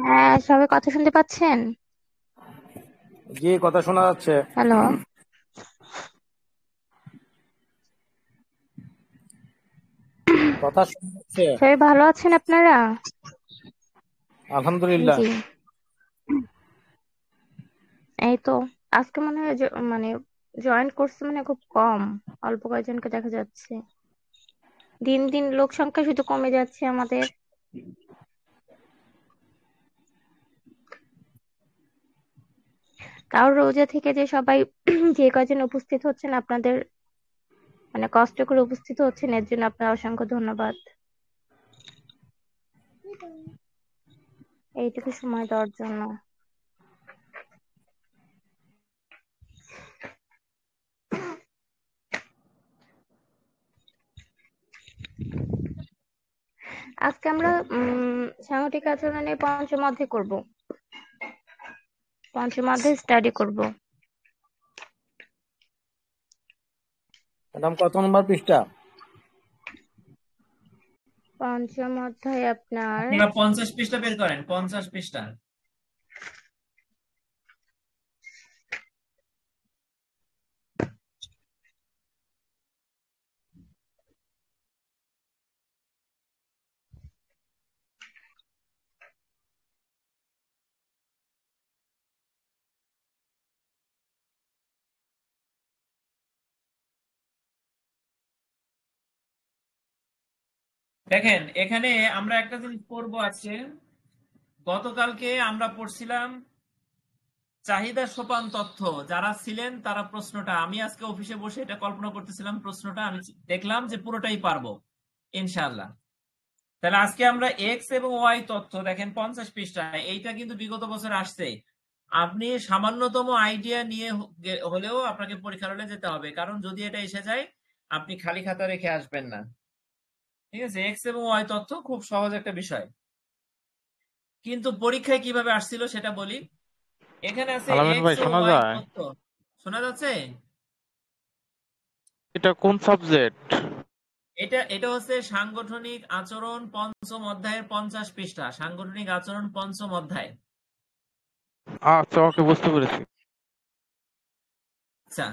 হ্যাঁ, সবাই কথা শুনতে পাচ্ছেন? জি, কথা শোনা যাচ্ছে। হ্যালো। কথা শোনা যাচ্ছে। সবাই ভালো আছেন আপনারা? আলহামদুলিল্লাহ। জি। এই তো আজকে মনে হয় মানে জয়েন করছে মানে খুব কম, অল্প কয়েকজনকে দেখা যাচ্ছে। দিন দিন লোক সংখ্যা শুধু কমে যাচ্ছে আমাদের। কারণ রোজা থেকে যে সবাই যে কয়জন উপস্থিত হচ্ছেন, আপনাদের মানে কষ্ট করে উপস্থিত হচ্ছেন, এর জন্য আপনার অসংখ্য ধন্যবাদ এইটুকু সময় দেওয়ার জন্য। আজকে আমরা সাংগঠনিক আচরণের পঞ্চম অধ্যায় করব। পঞ্চম অধ্যায় স্টাডি করব। ম্যাডাম, কত নম্বর পৃষ্ঠা? পঞ্চম অধ্যায় আপনার আপনারা 50 পৃষ্ঠা বের করেন, 50 পৃষ্ঠা। দেখেন, এখানে আমরা একটা জিনিস পড়বো আজকে। গতকালকে আমরা পড়ছিলাম চাহিদা সোপান তথ্য। যারা ছিলেন তারা প্রশ্নটা, আমি আজকে অফিসে বসে এটা কল্পনা করতেছিলাম, প্রশ্নটা আমি দেখলাম যে পুরোটাই পারবো ইনশাআল্লাহ। তাহলে আজকে আমরা এক্স এবং ওয়াই তথ্য, দেখেন 50 পৃষ্ঠায়, এইটা কিন্তু বিগত বছর আসছে। আপনি সামান্যতম আইডিয়া নিয়ে হলেও আপনাকে পরীক্ষার হলে যেতে হবে, কারণ যদি এটা এসে যায় আপনি খালি খাতা রেখে আসবেন না। ঠিক আছে, এক্স এবং ওয়াই তথ্য খুব সহজ একটা বিষয়, কিন্তু পরীক্ষায় কিভাবে আসছিল সেটা বলি। এখানে আছে আলামিন এক্স ভাই, ও শোনা ওয়াই যায়? তথ্য। শোনা যাচ্ছে? এটা কোন সাবজেক্ট? এটা এটা হচ্ছে সাংগঠনিক আচরণ পঞ্চম অধ্যায়ের 50 পৃষ্ঠা, সাংগঠনিক আচরণ পঞ্চম অধ্যায়। আচ্ছা, ওকে, বুঝতে পেরেছি। আচ্ছা,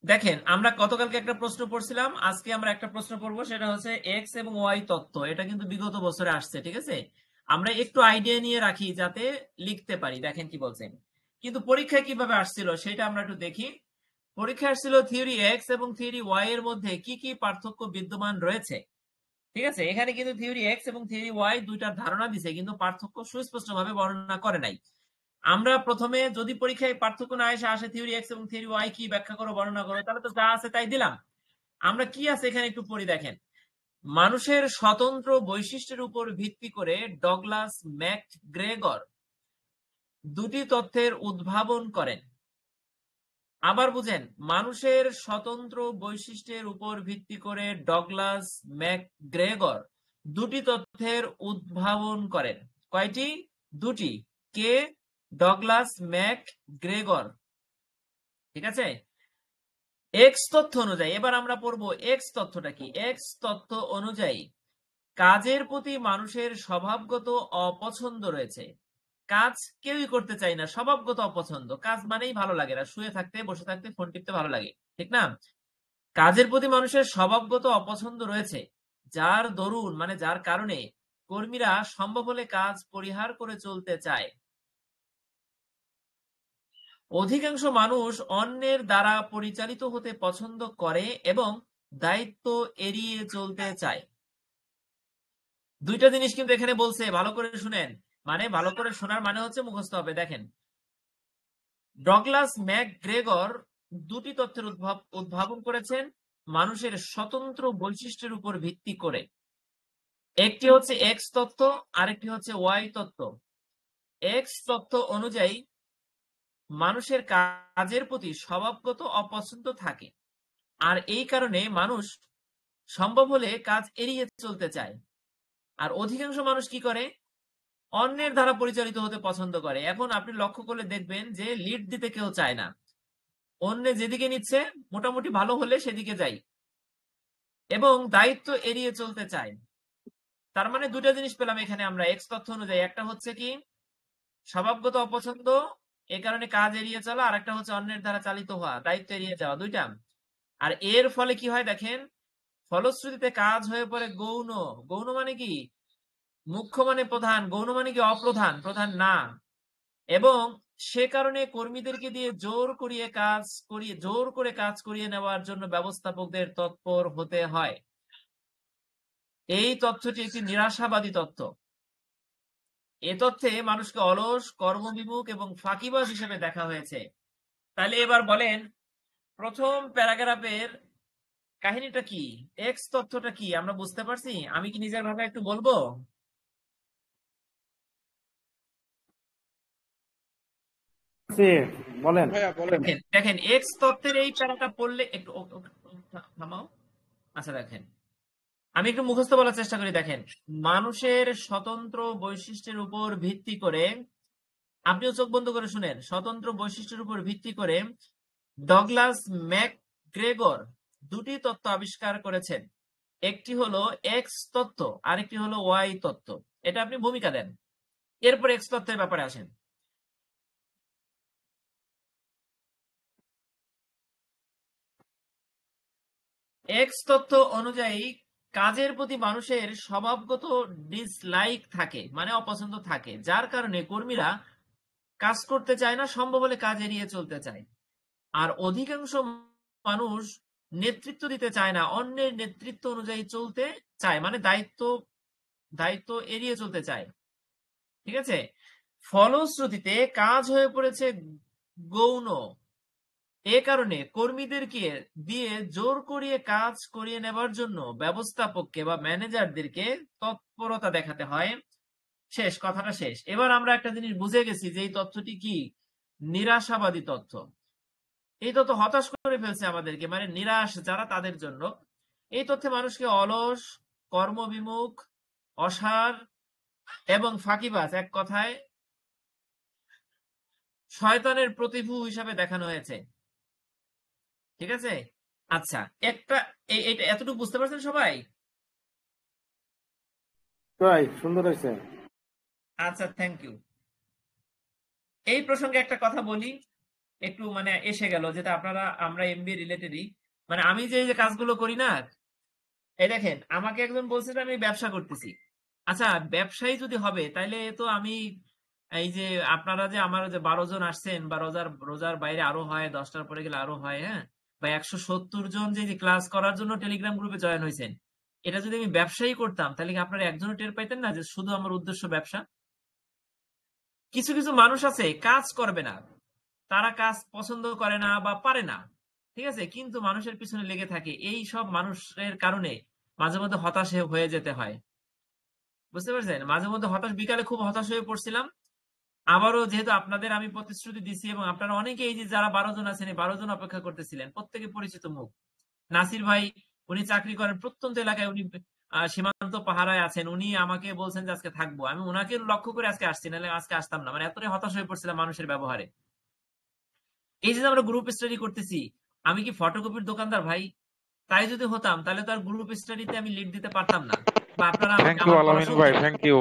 দেখেন, আমরা গতকালকে একটা প্রশ্ন পড়ছিলাম, আজকে আমরা একটা প্রশ্ন পড়বো, সেটা হচ্ছে এক্স এবং ওয়াই তথ্য। এটা কিন্তু বিগত বছরে আসছে, ঠিক আছে। আমরা একটু আইডিয়া নিয়ে রাখি যাতে লিখতে পারি। দেখেন কি বলছেন, কিন্তু পরীক্ষায় কিভাবে আসছিল সেটা আমরা একটু দেখি। পরীক্ষা আসছিল থিওরি এক্স এবং থিওরি ওয়াই এর মধ্যে কি কি পার্থক্য বিদ্যমান রয়েছে। ঠিক আছে, এখানে কিন্তু থিওরি এক্স এবং থিওরি ওয়াই দুইটার ধারণা দিছে, কিন্তু পার্থক্য সুস্পষ্টভাবে বর্ণনা করে নাই। আমরা প্রথমে যদি পরীক্ষায় পার্থক্য না এসে আসে থিওরি এক্স এবং থিওরি ওয়াই কি ব্যাখ্যা করো, বর্ণনা করো, তাহলে তো যা আছে তাই দিলাম। আমরা কি আছে এখানে একটু পড়ি। দেখেন, মানুষের স্বতন্ত্র বৈশিষ্ট্যের উপর ভিত্তি করে ডগলাস ম্যাকগ্রেগর দুটি তথ্যের উদ্ভাবন করেন। আবার বুঝেন, মানুষের স্বতন্ত্র বৈশিষ্ট্যের উপর ভিত্তি করে ডগলাস ম্যাকগ্রেগর দুটি তথ্যের উদ্ভাবন করেন। কয়টি? দুটি। কে? Douglas McGregor. ঠিক আছে, এক্স তথ্য অনুযায়ী। এবার আমরা পড়বো এক্স তথ্যটা কি। এক্স তথ্য অনুযায়ী কাজের প্রতি মানুষের স্বভাবগত অপছন্দ রয়েছে। কাজ কেউই করতে চায় না, স্বভাবগত অপছন্দ। কাজ মানেই ভালো লাগে না, শুয়ে থাকতে, বসে থাকতে, ফোন টিপতে ভালো লাগে, ঠিক না? কাজের প্রতি মানুষের স্বভাবগত অপছন্দ রয়েছে, যার দরুন মানে যার কারণে কর্মীরা সম্ভব হলে কাজ পরিহার করে চলতে চায়। অধিকাংশ মানুষ অন্যের দ্বারা পরিচালিত হতে পছন্দ করে এবং দায়িত্ব এড়িয়ে চলতে চায়। দুইটা জিনিস কিন্তু এখানে বলছে, ভালো করে শুনেন। মানে ভালো করে শোনার মানে হচ্ছে মুখস্থ হবে। দেখেন, ডগলাস ম্যাকগ্রেগর দুটি তথ্যের উদ্ভাবন করেছেন মানুষের স্বতন্ত্র বৈশিষ্ট্যের উপর ভিত্তি করে। একটি হচ্ছে এক্স তত্ত্ব, আরেকটি হচ্ছে ওয়াই তত্ত্ব। এক্স তত্ত্ব অনুযায়ী মানুষের কাজের প্রতি স্বভাবগত অপছন্দ থাকে, আর এই কারণে মানুষ সম্ভব হলে কাজ এড়িয়ে চলতে চায়। আর অধিকাংশ মানুষ কি করে? অন্যের দ্বারা পরিচালিত হতে পছন্দ করে। এখন আপনি লক্ষ্য করলে দেখবেন যে লিড দিতে কেউ চায় না, অন্য যেদিকে নিচ্ছে মোটামুটি ভালো হলে সেদিকে যাই, এবং দায়িত্ব এড়িয়ে চলতে চায়। তার মানে দুটা জিনিস পেলাম এখানে আমরা এক্স তথ্য অনুযায়ী। একটা হচ্ছে কি, স্বভাবগত অপছন্দ, এ কারণে কাজ এড়িয়ে চলা, আর একটা হচ্ছে অন্যের দ্বারা চালিত হওয়া, দায়িত্ব এড়িয়ে যাওয়া, দুইটা। আর এর ফলে কি হয় দেখেন, ফলশ্রুতিতে কাজ হয়ে পড়ে গৌণ। গৌণ মানে কি? মুখ্য মানে প্রধান, গৌণ মানে কি? অপ্রধান, প্রধান না। এবং সে কারণে কর্মীদেরকে দিয়ে জোর করে কাজ করিয়ে নেওয়ার জন্য ব্যবস্থাপকদের তৎপর হতে হয়। এই তথ্যটি একটি নিরাশাবাদী তথ্য। এ তথ্যে মানুষকে অলস, কর্মবিমুখ এবং ফাঁকিবাজ হিসেবে দেখা হয়েছে। তাহলে এবার বলেন, প্রথম প্যারাগ্রাফের কাহিনীটা কি? এক্স তথ্যটা কি আমরা বুঝতে পারছি? আমি কি নিজের ভাবে একটু বলবো? বলেন। ভাইয়া বলেন। দেখেন এক্স তথ্যের এই প্যারাটা পড়লে একটু থামাও। আচ্ছা দেখেন, আমি একটু মুখস্থ বলার চেষ্টা করি। দেখেন, মানুষের স্বতন্ত্র বৈশিষ্ট্যের উপর ভিত্তি করে, আপনিও চোখ বন্ধ করে শুনেন, স্বতন্ত্র বৈশিষ্ট্যের উপর ভিত্তি করে ডগলাস ম্যাকগ্রেগর দুটি তত্ত্ব আবিষ্কার করেছেন। একটি হলো এক্স তত্ত্ব, আরেকটি হলো ওয়াই তত্ত্ব। এটা আপনি ভূমিকা দেন, এরপর এক্স তত্ত্বের ব্যাপারে আসেন। এক্স তত্ত্ব অনুযায়ী কাজের প্রতি মানুষের স্বভাবগত ডিসলাইক থাকে, মানে অপছন্দ থাকে, যার কারণে কর্মীরা কাজ করতে চায় না, সম্ভব হলে কাজ এড়িয়ে চলতে চায়। আর অধিকাংশ মানুষ নেতৃত্ব দিতে চায় না, অন্যের নেতৃত্ব অনুযায়ী চলতে চায়, মানে দায়িত্ব এড়িয়ে চলতে চায়। ঠিক আছে? ফলশ্রুতিতে কাজ হয়ে পড়েছে গৌণ। এ কারণে কর্মীদেরকে দিয়ে জোর করিয়ে কাজ করিয়ে নেবার জন্য ব্যবস্থাপককে বা ম্যানেজারদেরকে তৎপরতা দেখাতে হয়। শেষ, কথাটা শেষ। এবার আমরা একটা জিনিস বুঝে গেছি যে এই তথ্যটি কি? নিরাশাবাদী তথ্য। এই তথ্য হতাশ করে ফেলছে আমাদেরকে, মানে নিরাশ যারা তাদের জন্য। এই তথ্যে মানুষকে অলস, কর্মবিমুখ, অসার এবং ফাঁকিবাজ, এক কথায় শয়তানের প্রতিভূ হিসাবে দেখানো হয়েছে। ঠিক আছে? আচ্ছা, এটা এতটুকু বুঝতে পারছেন সবাই? সুন্দর হয়েছে। আচ্ছা, থ্যাংক ইউ। এই প্রসঙ্গে একটা কথা বলি, একটু মানে এসে গেল, যেটা আমরা এমবিএ রিলেটেডই। মানে আমি যে কাজগুলো করি না, এই দেখেন, আমাকে একজন বলছে যে আমি ব্যবসা করতেছি। আচ্ছা, ব্যবসায়ী যদি হবে তাইলে তো আমি এই যে আপনারা যে আমার যে 12 জন আসছেন, বা রোজার বাইরে আরো হয়, 10টার পরে গেলে আরো হয়, হ্যাঁ, বা 170 জন যে ক্লাস করার জন্য টেলিগ্রাম গ্রুপে জয়েন হয়েছেন, এটা যদি আমি ব্যবসায়ী করতাম তাহলে কি আপনারা একজনও টের পাইতেন না যে শুধু আমার উদ্দেশ্য ব্যবসা? কিছু কিছু মানুষ আছে কাজ করবে না, তারা কাজ পছন্দ করে না বা পারে না, ঠিক আছে, কিন্তু মানুষের পিছনে লেগে থাকে। এই সব মানুষের কারণে মাঝে মধ্যে হতাশ হয়ে যেতে হয়। বুঝতে পারছেন? মাঝে মধ্যে বিকালে খুব হতাশ হয়ে পড়ছিলাম। আবারও যেহেতু আপনাদের আমি প্রতিশ্রুতি দিছি, এবং আপনারা অনেকে এই যে যারা 12 জন আছেন, এই 12 জন অপেক্ষা করতেছিলেন, প্রত্যেকে পরিচিত মুখ। নাসির ভাই, উনি চাকরি করেন প্রত্যন্ত এলাকায়, উনি সীমান্ত পাহারায় আছেন, উনি আমাকে বলছেন যে আজকে থাকবো। আমি ওনাকে লক্ষ্য করে আজকে আসছি, নাহলে আজকে আসতাম না। মানে এতটাই হতাশ হয়ে পড়ছিলাম মানুষের ব্যবহারে। এই যে আমরা গ্রুপ স্টাডি করতেছি, আমি কি ফটোকপির দোকানদার ভাই? তাই যদি হতাম তাহলে তো আর গ্রুপ স্টাডিতে আমি লিড দিতে পারতাম না, বা আপনারা থ্যাংক ইউ আমার পড়া আলামিন ভাই, শুনতেন। Thank you.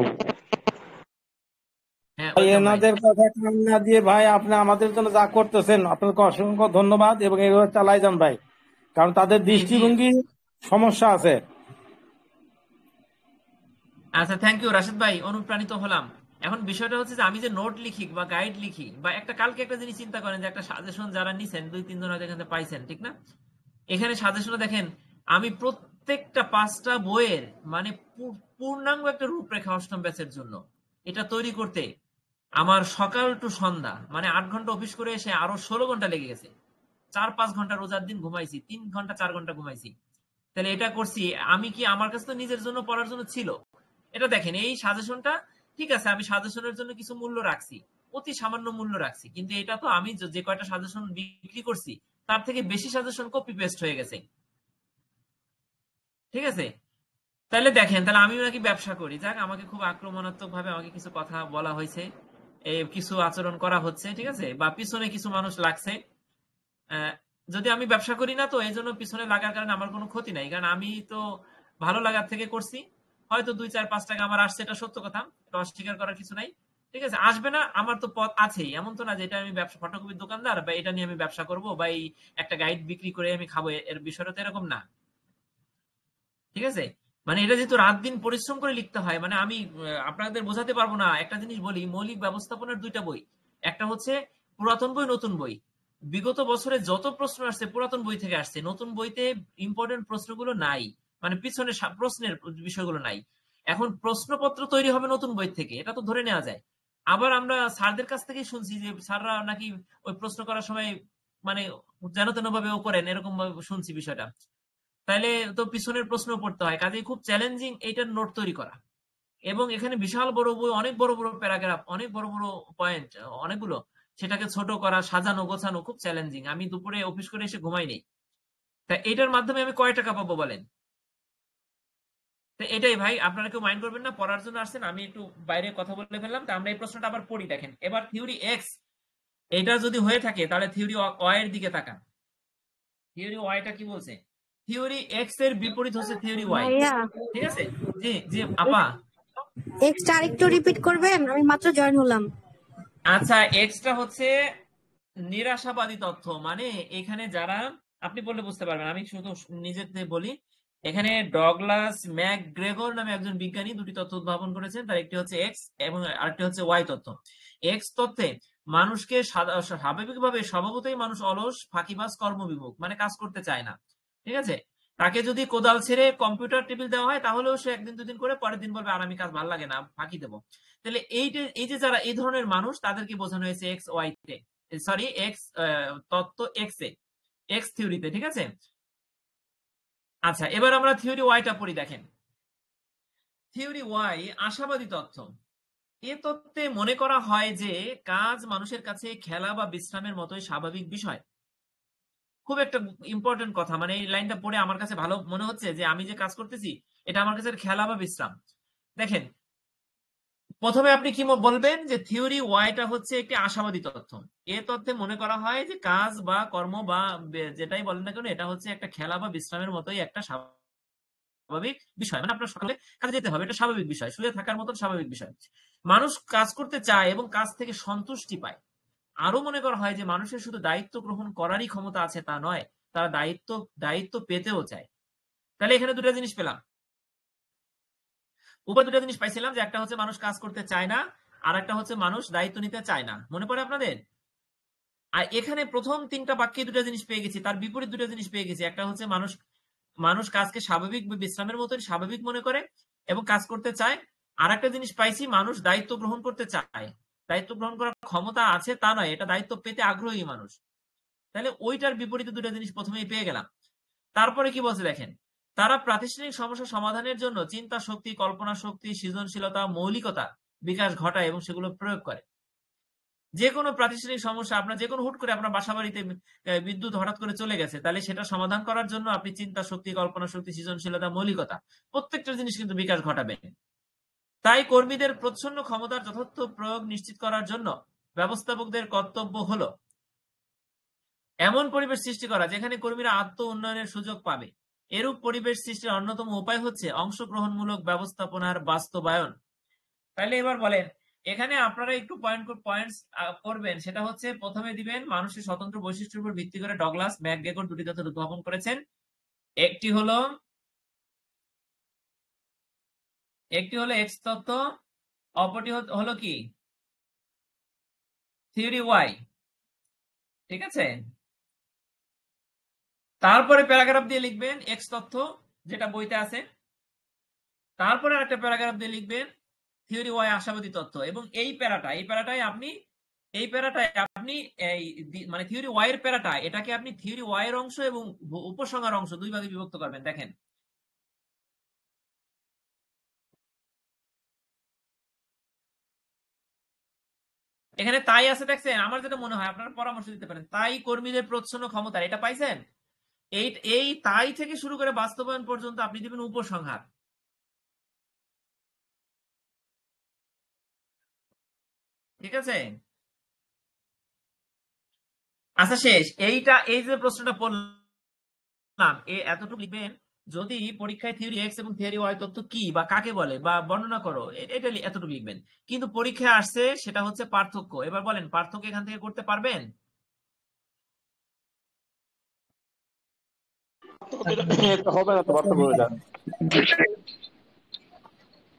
হ্যাঁ, ভাই ওয়েলকাম ভাই। এনাদের কথা কান না দিয়ে ভাই, আপনি আমাদের জন্য যা করতেছেন আপনাকে অসংখ্য ধন্যবাদ, এবং এইভাবে চালাই যান ভাই, কারণ তাদের জি জি, দৃষ্টিভঙ্গি সমস্যা আছে। আচ্ছা, থ্যাংক ইউ রাশেদ ভাই, অনুপ্রাণিত হলাম। এখন বিষয়টা হচ্ছে যে আমি যে নোট লিখি বা গাইড লিখি, বা কালকে একটা জিনিস চিন্তা করেন যে একটা সাজেশন যারা নিছেন, 2-3 জন হয়তো এখানে পাইছেন, ঠিক না? এখানে সাজেশনে দেখেন, আমি প্রত্যেকটা 5টা বইয়ের মানে পূর্ণাঙ্গ একটা রূপরেখা অষ্টম ব্যাচের জন্য এটা তৈরি করতে আমার সকাল টু সন্ধ্যা, মানে 8 ঘন্টা অফিস করে এসে আরো 16 ঘন্টা লেগে গেছে। 4-5 ঘন্টা রোজার দিন ঘুমাইছি, 3 ঘন্টা 4 ঘন্টা ঘুমাইছি। তাহলে এটা করছি আমি কি? আমার কাছে তো নিজের জন্য পড়ার জন্য ছিল। এটা দেখেন, এই সাজেশনটা ঠিক আছে, আমি সাজেশনের জন্য কিছু মূল্য রাখছি, অতি সামান্য মূল্য রাখছি, কিন্তু এটা তো আমি যে কয়টা সাজেশন বিক্রি করছি তার থেকে বেশি সাজেশন কপি পেস্ট হয়ে গেছে। ঠিক আছে? তাহলে দেখেন, তাহলে আমি নাকি ব্যবসা করি। যাক, আমাকে খুব আক্রমণাত্মক ভাবে আমাকে কিছু কথা বলা হয়েছে, কিছু আচরণ করা হচ্ছে, ঠিক আছে, বা পিছনে কিছু মানুষ লাগছে। যদি আমি ব্যবসা করি না, তো এই জন্য পিছনে লাগার কারণে আমার কোনো ক্ষতি নাই, কারণ আমি তো ভালো লাগার থেকে করছি। হয়তো 2-4-5 টাকা আমার আসছে, এটা সত্য কথা, এটা অস্বীকার করার কিছু নাই, ঠিক আছে, আসবে না, আমার তো পথ আছেই, এমন তো না যে এটা আমি ব্যবসা ফটোকপির দোকানদার বা এটা নিয়ে আমি ব্যবসা করব বা এই একটা গাইড বিক্রি করে আমি খাবো, এর বিষয়টা তো এরকম না। ঠিক আছে, মানে এটা যেহেতু রাত দিন পরিশ্রম করে লিখতে হয়, মানে আমি আপনাদের বোঝাতে পারবো না। একটা জিনিস বলি, মৌলিক ব্যবস্থাপনার দুইটা বই, একটা হচ্ছে পুরাতন বই, নতুন বই। বিগত বছরে যত প্রশ্ন আসছে পুরাতন বই থেকে আসছে, নতুন বইতে ইম্পর্টেন্ট প্রশ্নগুলো নাই, মানে পিছনে প্রশ্নের বিষয়গুলো নাই। এখন প্রশ্নপত্র তৈরি হবে নতুন বই থেকে, এটা তো ধরে নেওয়া যায়। আবার আমরা স্যারদের কাছ থেকেই শুনছি যে স্যাররা নাকি ওই প্রশ্ন করার সময় মানে যেন তেন ভাবে ও করেন, এরকম ভাবে শুনছি বিষয়টা। তাইলে তো পিছনের প্রশ্ন পড়তে হয়, কাজেই খুব চ্যালেঞ্জিং এইটার নোট তৈরি করা। এবং এখানে বিশাল বড় বই, অনেক বড় বড় প্যারাগ্রাফ, অনেক বড় বড় পয়েন্ট, অনেকগুলো, সেটাকে ছোট করা, সাজানো গোছানো খুব চ্যালেঞ্জিং। আমি দুপুরে অফিস করে এসে ঘুমাই নেই। তা এটার মাধ্যমে আমি কয় টাকা পাবো বলেন? তো এটাই ভাই, আপনারা কেউ মাইন্ড করবেন না, পড়ার জন্য আসছেন, আমি একটু বাইরে কথা বলে ফেললাম। তা আমরা এই প্রশ্নটা আবার পড়ি, দেখেন এবার থিওরি এক্স এটা যদি হয়ে থাকে তাহলে থিওরি ওয়াই এর দিকে তাকান। থিওরি ওয়াইটা কি বলছে? থিওরি এক্স এর বিপরীত হচ্ছে থিওরি ওয়াই। ভাইয়া ঠিক আছে, জি জি আপা। এক্সট্রা আরেকটু রিপিট করবেন, আমি মাত্র জয়েন হলাম। আচ্ছা, এক্সটা হচ্ছে নিরাশাবাদী তথ্য, মানে এখানে যারা, আপনি বললে বুঝতে পারবেন, আমি শুধু নিজের থেকে বলি। এখানে ডগলাস ম্যাকগ্রেগর নামে একজন বিজ্ঞানী দুটি তথ্য উদ্ভাবন করেছেন, তার একটি হচ্ছে এক্স এবং আরেকটি হচ্ছে ওয়াই তথ্য। এক্স তথ্যে মানুষকে স্বাভাবিকভাবে স্বভাবতই মানুষ অলস, ফাঁকিবাজ, কর্মবিমুখ, মানে কাজ করতে চায় না। ঠিক আছে, তাকে যদি কোদাল ছেড়ে কম্পিউটার টেবিল দেওয়া হয় তাহলেও সে একদিন দুদিন করে পরের দিন বলবে আর আমি কাজ ভালো লাগে না, ফাঁকি দেবো। তাহলে এই যে যারা এই ধরনের মানুষ তাদেরকে বোঝানো হয়েছে এক্স ওয়াই তে, সরি এক্স তত্ত্ব এক্স এ, এক্স থিওরিতে। ঠিক আছে, আচ্ছা এবার আমরা থিওরি ওয়াইটা পড়ি, দেখেন থিওরি ওয়াই আশাবাদী তথ্য। এ তত্ত্বে মনে করা হয় যে কাজ মানুষের কাছে খেলা বা বিশ্রামের মতোই স্বাভাবিক বিষয়। খুব একটা ইম্পর্টেন্ট কথা, মানে এই লাইনটা পড়ে আমার কাছে ভালো মনে হচ্ছে যে আমি যে কাজ করতেছি এটা আমার কাছে খেলা বা বিশ্রাম। দেখেন, প্রথমে আপনি কি বলবেন যে থিওরি ওয়াইটা হচ্ছে একটি আশাবাদী তথ্য। এ তথ্যে মনে করা হয় যে কাজ বা কর্ম বা যেটাই বলেন না কেন এটা হচ্ছে একটা খেলা বা বিশ্রামের মতোই একটা স্বাভাবিক বিষয়, মানে আপনার সকালে কাজে যেতে হবে, এটা স্বাভাবিক বিষয়, শুয়ে থাকার মতন স্বাভাবিক বিষয়। মানুষ কাজ করতে চায় এবং কাজ থেকে সন্তুষ্টি পায়। আরো মনে করা হয় যে মানুষের শুধু দায়িত্ব গ্রহণ করারই ক্ষমতা আছে তা নয়, তারা দায়িত্ব পেতেও চায়। তাহলে এখানে দুটো জিনিস পেলাম, উপরে দুটো জিনিস পাইছিলাম, যে একটা হচ্ছে মানুষ কাজ করতে চায় না, আর একটা হচ্ছে মানুষ দায়িত্ব নিতে চায় না। মনে পড়ে আপনাদের? আর এখানে প্রথম তিনটা বাক্যে দুটো জিনিস পেয়ে গেছি, তার বিপরীত দুটো জিনিস পেয়ে গেছি। একটা হচ্ছে মানুষ মানুষ কাজকে স্বাভাবিক বিশ্রামের মতন স্বাভাবিক মনে করে এবং কাজ করতে চায়। আর একটা জিনিস পাইছি, মানুষ দায়িত্ব গ্রহণ করতে চায়, দায়িত্ব গ্রহণ করার ক্ষমতা আছে তা নয়, এটা দায়িত্ব পেতে আগ্রহী মানুষ। তাহলে ওইটার বিপরীতে দুটো জিনিস প্রথমেই পেয়ে গেলাম। তারপরে কি বলছে দেখেন, তারা প্রাতিষ্ঠানিক সমস্যা সমাধানের জন্য চিন্তা শক্তি, কল্পনা শক্তি, সৃজনশীলতা, মৌলিকতা বিকাশ ঘটায় এবং সেগুলো প্রয়োগ করে। যে কোনো প্রাতিষ্ঠানিক সমস্যা, আপনার যে কোনো হুট করে আপনার বাসা বাড়িতে বিদ্যুৎ হঠাৎ করে চলে গেছে, তাহলে সেটা সমাধান করার জন্য আপনি চিন্তা শক্তি, কল্পনা শক্তি, সৃজনশীলতা, মৌলিকতা প্রত্যেকটা জিনিস কিন্তু বিকাশ ঘটাবেন। তাই কর্মীদের প্রচ্ছন্ন ক্ষমতার যথার্থ প্রয়োগ নিশ্চিত করার জন্য ব্যবস্থাপকদের কর্তব্য হলো এমন পরিবেশ সৃষ্টি করা যেখানে কর্মীরা আত্ম উন্নয়নের সুযোগ পাবে। এরূপ পরিবেশ সৃষ্টির অন্যতম উপায় হচ্ছে অংশগ্রহণমূলক ব্যবস্থাপনার বাস্তবায়ন। তাহলে এবার বলেন, এখানে আপনারা একটু পয়েন্টস করবেন। সেটা হচ্ছে প্রথমে দিবেন মানুষের স্বতন্ত্র বৈশিষ্ট্যের উপর ভিত্তি করে ডগলাস ম্যাকগ্রেগর দুটি তথ্য উদ্ভাবন করেছেন। একটি হলো এক্স তত্ত্ব, অপরটি হলো কি থিওরি ওয়াই। ঠিক আছে, তারপরে প্যারাগ্রাফ দিয়ে লিখবেন এক্স তথ্য যেটা বইতে আছে, তারপরে একটা প্যারাগ্রাফ দিয়ে লিখবেন থিওরি ওয়াই আশাবাদী তথ্য। এবং এই প্যারাটায় আপনি এই মানে থিওরি ওয়াই এর প্যারাটা, এটাকে আপনি থিওরি ওয়াই এর অংশ এবং উপসংহার অংশ দুই ভাগে বিভক্ত করবেন। দেখেন এখানে তাই আছে, দেখছেন? আমার যেটা মনে হয় আপনারা পরামর্শ দিতে পারেন, তাই কর্মীদের প্রচ্ছন্ন ক্ষমতা, এটা পাইছেন? এই তাই থেকে শুরু করে বাস্তবায়ন পর্যন্ত আপনি দিবেন উপসংহার। ঠিক আছে, আচ্ছা শেষ। এই যে প্রশ্নটা পড়লাম, এতটুকু লিখবেন যদি পরীক্ষায় থিওরি এক্স এবং থিওরি ওয়াই তত্ত্ব কি বা কাকে বলে বা বর্ণনা করো, এটা এতটুকু লিখবেন। কিন্তু পরীক্ষায় আসছে সেটা হচ্ছে পার্থক্য। এবার বলেন পার্থক্য এখান থেকে করতে পারবেন? এটা হবে না তো, পার্থক্য এটা।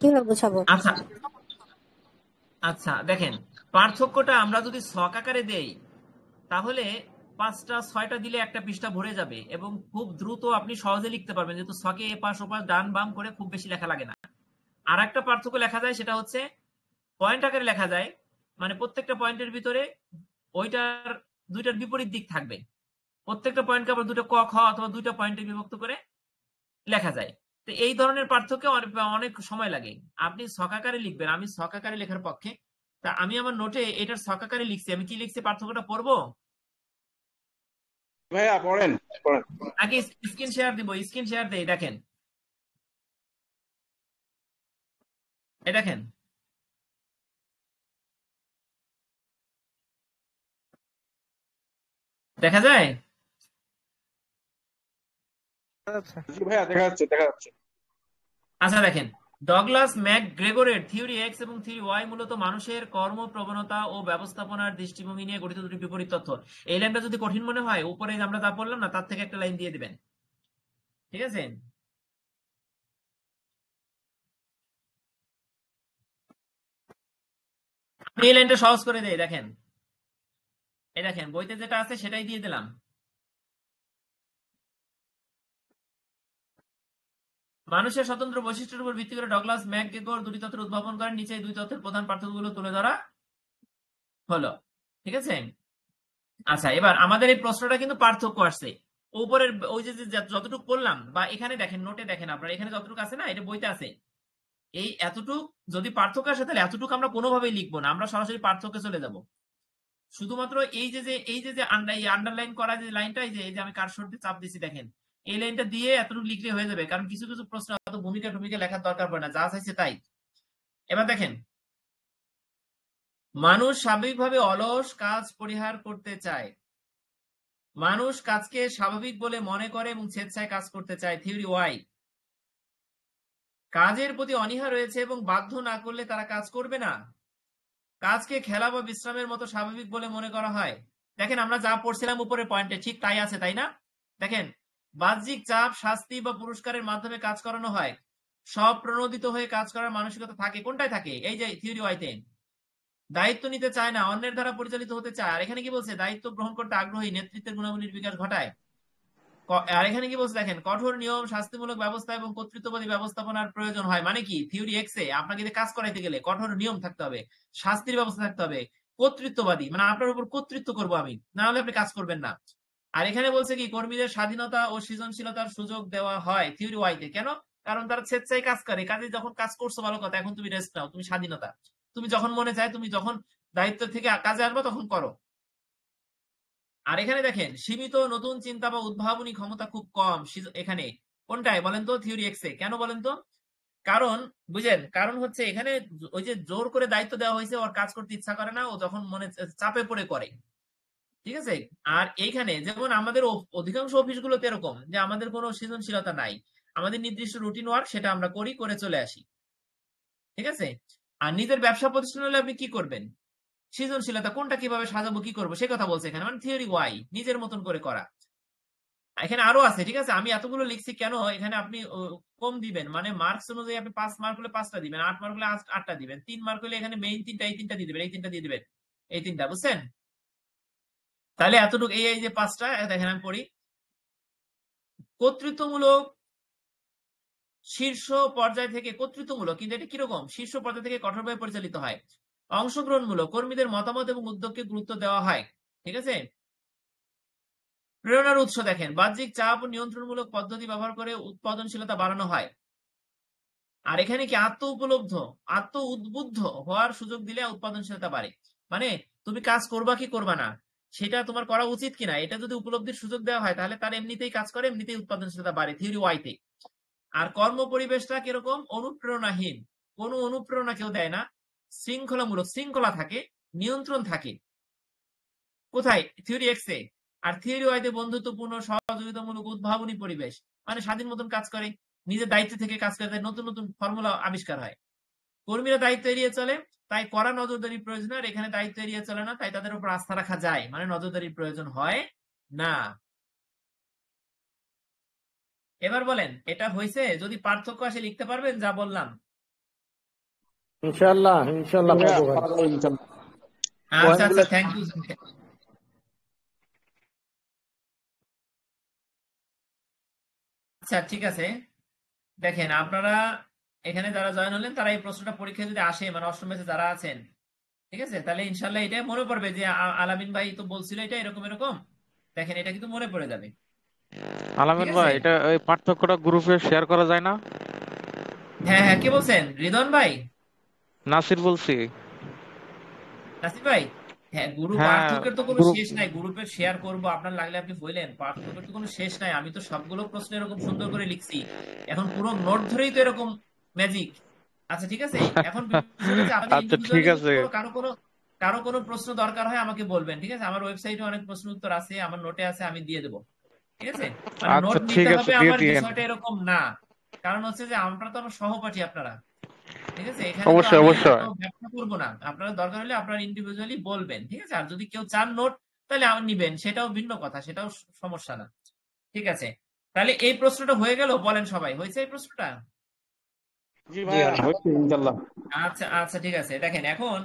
কিভাবে বোঝাবো? আচ্ছা আচ্ছা, দেখেন পার্থক্যটা আমরা যদি ছক আকারে দেই তাহলে 5টা 6টা দিলে একটা পৃষ্ঠা ভরে যাবে এবং খুব দ্রুত আপনি সহজে লিখতে পারবেন, যেহেতু ছকে এপাশ ওপাশ ডান বাম করে খুব বেশি লেখা লাগে না। আর একটা পার্থক্য লেখা যায়, সেটা হচ্ছে পয়েন্ট আকারে লেখা যায়, মানে প্রত্যেকটা পয়েন্টের ভিতরে ওইটার দুইটার বিপরীত দিক থাকবে। প্রত্যেকটা পয়েন্টকে আবার দুটো ক খ অথবা দুইটা পয়েন্টে বিভক্ত করে লেখা যায়। তো এই ধরনের পার্থক্য অনেক সময় লাগে। আপনি ছকাকারে লিখবেন, আমি ছকাকারে লেখার পক্ষে। তা আমি আমার নোটে এটার ছকাকারে লিখছি। আমি কি লিখছি, পার্থক্যটা পড়বো ভাইয়া পড়েন পড়েন। নাকি স্ক্রিন শেয়ার দিব? স্ক্রিন শেয়ার দেই, দেখেন এই দেখেন, দেখা যায়? জি ভাইয়া, দেখা যাচ্ছে দেখা যাচ্ছে। আচ্ছা দেখেন, ডগলাস ম্যাক গ্রেগরের থিওরি এক্স এবং থিওরি ওয়াই মূলত মানুষের কর্ম প্রবণতা ও ব্যবস্থাপনার দৃষ্টিভঙ্গি নিয়ে গঠিত দুটি বিপরীত তথ্য। এই লাইনটা যদি কঠিন মনে হয়, উপরে আমরা যা পড়লাম না তার থেকে একটা লাইন দিয়ে দিবেন, ঠিক আছে? আমি এই লাইনটা সহজ করে দেই, দেখেন এই দেখেন বইতে যেটা আছে সেটাই দিয়ে দিলাম। মানুষের স্বতন্ত্র বৈশিষ্ট্যের উপর ভিত্তি করে ডগলাস ম্যাকগ্রেগর দুটি তত্ত্বের উদ্ভাবন করেন। নিচে এই দুই তত্ত্বের প্রধান পার্থক্যগুলো তুলে ধরা হলো, ঠিক আছে? আচ্ছা, এবার আমাদের এই প্রশ্নটা কিন্তু পার্থক্য আসছে উপরের ওই যে যতটুকু করলাম, বা এখানে দেখেন নোটে দেখেন আপনার এখানে যতটুকু আছে না, এটা বইতে আছে। এই এতটুক যদি পার্থক্য আসে তাহলে এতটুকু আমরা কোনোভাবেই লিখবো না, আমরা সরাসরি পার্থক্যে চলে যাব। শুধুমাত্র এই যে আন্ডারলাইন করা যে লাইনটা, এই যে আমি কারসর দিয়ে চাপ দিছি, দেখেন এই লাইনটা দিয়ে এতটুকু লিখলে হয়ে যাবে, কারণ কিছু কিছু প্রশ্ন অত ভূমিকা লেখার দরকার পড়ে না, যা চাইছে তাই। এবার দেখেন, মানুষ স্বাভাবিকভাবে অলস কাজ পরিহার করতে চায়। মানুষ কাজকে স্বাভাবিক বলে মনে করে এবং স্বেচ্ছায় কাজ করতে চায়। থিওরি ওয়াই, কাজের প্রতি অনীহা রয়েছে এবং বাধ্য না করলে তারা কাজ করবে না। কাজকে খেলা বা বিশ্রামের মতো স্বাভাবিক বলে মনে করা হয়। দেখেন আমরা যা পড়ছিলাম উপরের পয়েন্টে ঠিক তাই আছে, তাই না? দেখেন, বাহ্যিক চাপ, শাস্তি বা পুরস্কারের মাধ্যমে কাজ করানো হয়। সব প্রণোদিত হয়ে কাজ করার মানসিকতা থাকে, কোনটায় থাকে? এই যে থিওরি ওয়াইতে। দায়িত্ব নিতে চায় না, অন্যের দ্বারা পরিচালিত হতে চায়। আর এখানে কি বলছে? দায়িত্ব গ্রহণ করতে আগ্রহী, নেতৃত্বের গুণাবলীর বিকাশ ঘটায়। আর এখানে কি বলছে দেখেন, কঠোর নিয়ম, শাস্তিমূলক ব্যবস্থা এবং কর্তৃত্ববাদী ব্যবস্থাপনার প্রয়োজন হয়। মানে কি? থিওরি এক্স এ আপনাকে যদি কাজ করাইতে গেলে কঠোর নিয়ম থাকতে হবে, শাস্তির ব্যবস্থা থাকতে হবে, কর্তৃত্ববাদী মানে আপনার উপর কর্তৃত্ব করবো আমি, না হলে আপনি কাজ করবেন না। আর এখানে বলছে কি, কর্মীদের স্বাধীনতা ও সৃজনশীলতার সুযোগ দেওয়া হয় থিওরি ওয়াইতে। কেন? কারণ তারা স্বেচ্ছায় কাজ করে। কাজে যখন কাজ করছো ভালো কথা, এখন তুমি রেস্ট নাও, তুমি স্বাধীনতা, তুমি যখন মনে চায়, তুমি যখন দায়িত্ব থেকে কাজে আসবে তখন করো। আর এখানে দেখেন, সীমিত নতুন চিন্তা বা উদ্ভাবনী ক্ষমতা খুব কম এখানে। কোনটায় বলেন তো? থিওরি এক্স এ। কেন বলেন তো? কারণ বুঝেন, কারণ হচ্ছে এখানে ওই যে জোর করে দায়িত্ব দেওয়া হয়েছে, ওর কাজ করতে ইচ্ছা করে না, ও যখন মনে চাপে পড়ে করে, ঠিক আছে? আর এইখানে যেমন আমাদের অধিকাংশ অফিসগুলোতে এরকম যে আমাদের কোনো সৃজনশীলতা নাই, আমাদের নির্দিষ্ট রুটিন ওয়ার্ক, সেটা আমরা করি, করে চলে আসি, ঠিক আছে? আর নিজের ব্যবসা প্রতিষ্ঠান হলে আপনি কি করবেন? সৃজনশীলতা কোনটা কিভাবে সাজাবো, কি করবো, সে কথা বলছে এখানে। মানে থিওরি ওয়াই, নিজের মতন করে করা। এখানে আরো আছে, ঠিক আছে? আমি এতগুলো লিখছি কেন, এখানে আপনি কম দিবেন, মানে মার্কস অনুযায়ী আপনি 5 মার্ক হলে 5টা দিবেন, 8 মার্ক হলে 8টা দিবেন, 3 মার্ক হলে এখানে মেইন 3টা, এই 3টা দিয়ে দিবেন, এই 3টা দিয়ে দিবেন, এই 3টা, বুঝছেন? তাহলে এতটুকু, এই যে 5টা দেখেন আমি পড়ি। কর্তৃত্বমূলক শীর্ষ পর্যায় থেকে, কর্তৃত্বমূলক কিন্তু এটা কিরকম? শীর্ষ পর্যায় থেকে কঠোরভাবে পরিচালিত হয়। অংশগ্রহণমূলক, কর্মীদের মতামত এবং উদ্যোগকে গুরুত্ব দেওয়া হয়, ঠিক আছে? প্রেরণার উৎস দেখেন, বাহ্যিক চাপ ও নিয়ন্ত্রণমূলক পদ্ধতি ব্যবহার করে উৎপাদনশীলতা বাড়ানো হয়। আর এখানে কি আত্ম উদ্বুদ্ধ হওয়ার সুযোগ দিলে উৎপাদনশীলতা বাড়ে। মানে তুমি কাজ করবা কি করবা না, সেটা তোমার করা উচিত কিনা, এটা যদি উপলব্ধির সুযোগ দেওয়া হয় তাহলে তার এমনিতেই কাজ করে, এমনিতেই উৎপাদনশীলতা বাড়ে থিওরি ওয়াইতে। আর কর্ম পরিবেশটা কিরকম? অনুপ্রেরণাহীন, কোনো অনুপ্রেরণা কেউ দেয় না। শৃঙ্খলামূলক, শৃঙ্খলা থাকে, নিয়ন্ত্রণ থাকে। কোথায়? থিওরি এক্স এ। আর থিওরি ওয়াইতে বন্ধুত্বপূর্ণ, সহযোগিতামূলক, উদ্ভাবনী পরিবেশ। মানে স্বাধীন মতন কাজ করে, নিজের দায়িত্ব থেকে কাজ করে, তাই নতুন নতুন ফর্মুলা আবিষ্কার হয়। কর্মীরা দায়িত্ব এড়িয়ে চলে, তাই কড়া নজরদারির প্রয়োজন হয়। আর এখানে দায়িত্ব এড়িয়ে চলে না, তাই তাদের উপর আস্থা রাখা যায়, মানে নজরদারির প্রয়োজন হয় না। এবার বলেন এটা হয়েছে? যদি পার্থক্য আসে লিখতে পারবেন যা বললাম? ইনশাআল্লাহ ইনশাআল্লাহ পারবো ভাই। আচ্ছা আচ্ছা, থ্যাংক ইউ। আচ্ছা ঠিক আছে, দেখেন আপনারা এখানে যারা জয়েন হলেন তারা এই প্রশ্নটা পরীক্ষায় যদি আসে, মানে অষ্টম ব্যাচে যারা আছেন, ঠিক আছে, তাহলে ইনশাল্লাহ এটা মনে পড়বে যে আলামিন ভাই তো বলছিল এটা এরকম এরকম। দেখেন এটা কিন্তু মনে পড়ে যাবে। আলামিন ঠিক ভাই, আছে, এটা ওই পার্থক্যটা গ্রুপে শেয়ার করা যায় না? হ্যাঁ হ্যাঁ, কে বলছেন? রিদন ভাই? নাসির বলছি। নাসির ভাই? হ্যাঁ, হ্যাঁ, পার্থক্যের তো কোনো গ্রুপ। শেষ নাই, গ্রুপে শেয়ার করবো, আপনার লাগলে আপনি বললেন, পার্থক্যের তো কোনো শেষ নাই। আমি তো সবগুলো প্রশ্ন এরকম সুন্দর করে লিখছি, এখন পুরো নোট ধরেই তো এরকম ম্যাজিক। আচ্ছা ঠিক আছে, এখন বিষয়টা হচ্ছে আপনাদের আচ্ছা ঠিক ইন্ডিভিজুয়ালি যদি আছে। কারো কোনো প্রশ্ন দরকার হয় আমাকে বলবেন, ঠিক আছে? আমার ওয়েবসাইটে অনেক প্রশ্ন উত্তর আছে, আমার নোটে আছে, আমি দিয়ে দেবো। ঠিক আছে, মানে আচ্ছা নোট ঠিক নিতে আছে, হবে দিয়ে আমার দিয়েন। বিষয়টা এরকম না। কারণ হচ্ছে যে আমরা তো আমার সহপাঠী আপনারা, ঠিক আছে, এখানে তো অবশ্যই আমি এত অবশ্যই। ব্যাখ্যা করবো না। আপনারা দরকার হলে আপনারা ইন্ডিভিজুয়ালি বলবেন, ঠিক আছে? আর যদি কেউ চান নোট তাহলে আমার নিবেন, সেটাও ভিন্ন কথা, সেটাও সমস্যা না। ঠিক আছে, তাহলে এই প্রশ্নটা হয়ে গেল, বলেন সবাই হয়েছে এই প্রশ্নটা? জি ভাইয়া হচ্ছে ইনশাআল্লাহ। আচ্ছা আচ্ছা ঠিক আছে, দেখেন এখন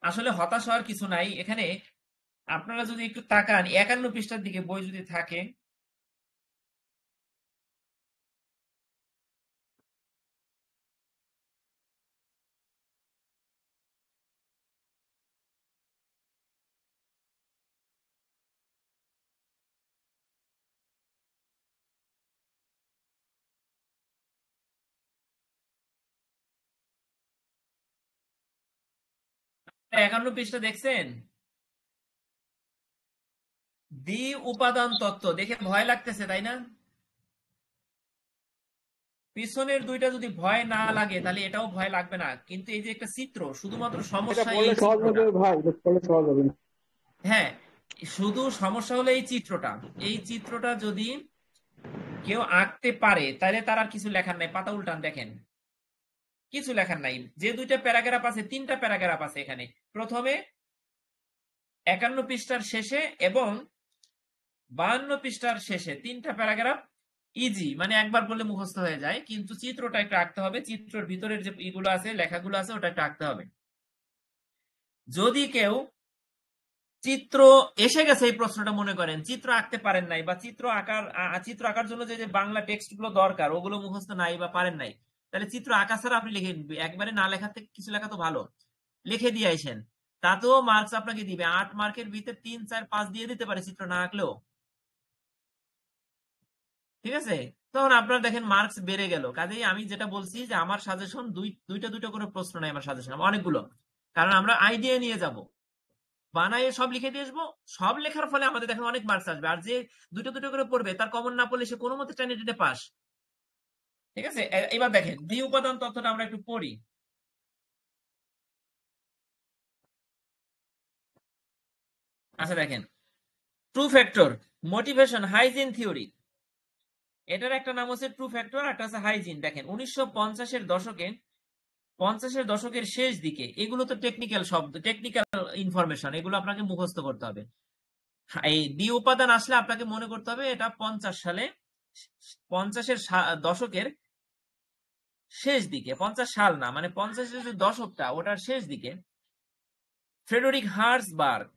আসলে হতাশ হওয়ার কিছু নাই এখানে। আপনারা যদি একটু তাকান 51 পৃষ্ঠার দিকে বই যদি থাকে, আপনারা 51 পৃষ্ঠা দেখছেন? দ্বি উপাদান তত্ত্ব দেখে ভয় লাগতেছে তাই না? পিছনের দুইটা যদি ভয় না লাগে তাহলে এটাও ভয় লাগবে না, কিন্তু এই যে একটা চিত্র, শুধুমাত্র এটা সমস্যা পড়লে এই সহজ চিত্রটা। হবে ভাই, এটা পড়লে সহজ হবে না। হ্যাঁ, শুধু সমস্যা হলো এই চিত্রটা। এই চিত্রটা যদি কেউ আঁকতে পারে তাহলে তার আর কিছু লেখার নাই, পাতা উল্টান দেখেন, কিছু লেখার নাই। যে দুইটা প্যারাগ্রাফ আছে, তিনটা প্যারাগ্রাফ আছে এখানে, প্রথমে 51 পৃষ্ঠার শেষে এবং 52 পৃষ্ঠার শেষে তিনটা প্যারাগ্রাফ ইজি, মানে একবার বললে মুখস্থ হয়ে যায়, কিন্তু চিত্রটা একটু আঁকতে হবে, চিত্রের ভিতরের যে ইগুলো আছে, লেখাগুলো আছে, ওটা একটু আঁকতে হবে। যদি কেউ চিত্র এসে গেছে এই প্রশ্নটা মনে করেন, চিত্র আঁকতে পারেন নাই, বা চিত্র আঁকার জন্য যে যে বাংলা টেক্সট গুলো দরকার ওগুলো মুখস্থ নাই বা পারেন নাই, তাহলে চিত্র আঁকা ছাড়া আপনি লিখে, একবারে না লেখার থেকে কিছু লেখা তো ভালো, লিখে দিয়ে আইসেন, তাতেও মার্কস আপনাকে দিবে। 8 মার্কের ভিতরে 3, 4, 5 দিয়ে দিতে পারে চিত্র না আঁকলেও, ঠিক আছে? তখন আপনার দেখেন মার্কস বেড়ে গেল। কাজেই আমি যেটা বলছি যে আমার সাজেশন দুইটা করে প্রশ্ন নাই, আমার সাজেশন অনেকগুলো, কারণ আমরা আইডিয়া নিয়ে যাব, বানায় সব লিখে দিয়ে আসবো। সব লেখার ফলে আমাদের দেখেন অনেক মার্কস আসবে, আর যে দুটো করে পড়বে তার কমন না পড়লে সে কোনো মতে টেনে টেনে পাস। ঠিক আছে, এবার দেখেন দ্বি উপাদান তত্ত্বটা আমরা একটু পড়ি। আচ্ছা দেখেন, true factor, motivation, hygiene theory, এটার একটা নাম হচ্ছে ট্রু ফ্যাক্টর, একটা হচ্ছে হাইজিন। দেখেন 1950-এর দশকে, 50-এর দশকের শেষ দিকে, এগুলো তো টেকনিক্যাল শব্দ, টেকনিক্যাল ইনফরমেশন, এগুলো আপনাকে মুখস্থ করতে হবে। এই দ্বি উপাদান আসলে আপনাকে মনে করতে হবে এটা 50 সালে, 50-এর দশকের শেষ দিকে, 50 সাল না, মানে 50-এর যে দশকটা ওটার শেষ দিকে, ফ্রেডরিক হার্জবার্গ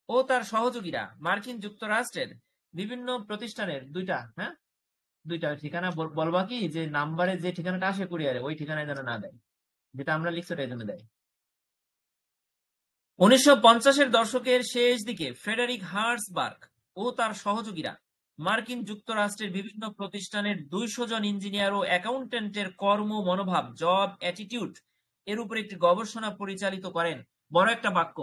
ও তার সহযোগীরা মার্কিন যুক্তরাষ্ট্রের বিভিন্ন প্রতিষ্ঠানের দুইটা ঠিকানা বলবা কি, যে নাম্বারে যে ঠিকানাটা আসে কুরিয়ারে ওই ঠিকানায় যেন না দেয়, যেটা আমরা লিখছি ওটাই যেন দেয়। 1950-এর দশকের শেষ দিকে ফ্রেডরিক হার্জবার্গ ও তার সহযোগীরা মার্কিন যুক্তরাষ্ট্রের বিভিন্ন প্রতিষ্ঠানের 200 জন ইঞ্জিনিয়ার ও অ্যাকাউন্টেন্টের কর্ম মনোভাব, জব অ্যাটিটিউড এর উপর একটি গবেষণা পরিচালিত করেন। বড় একটা বাক্য,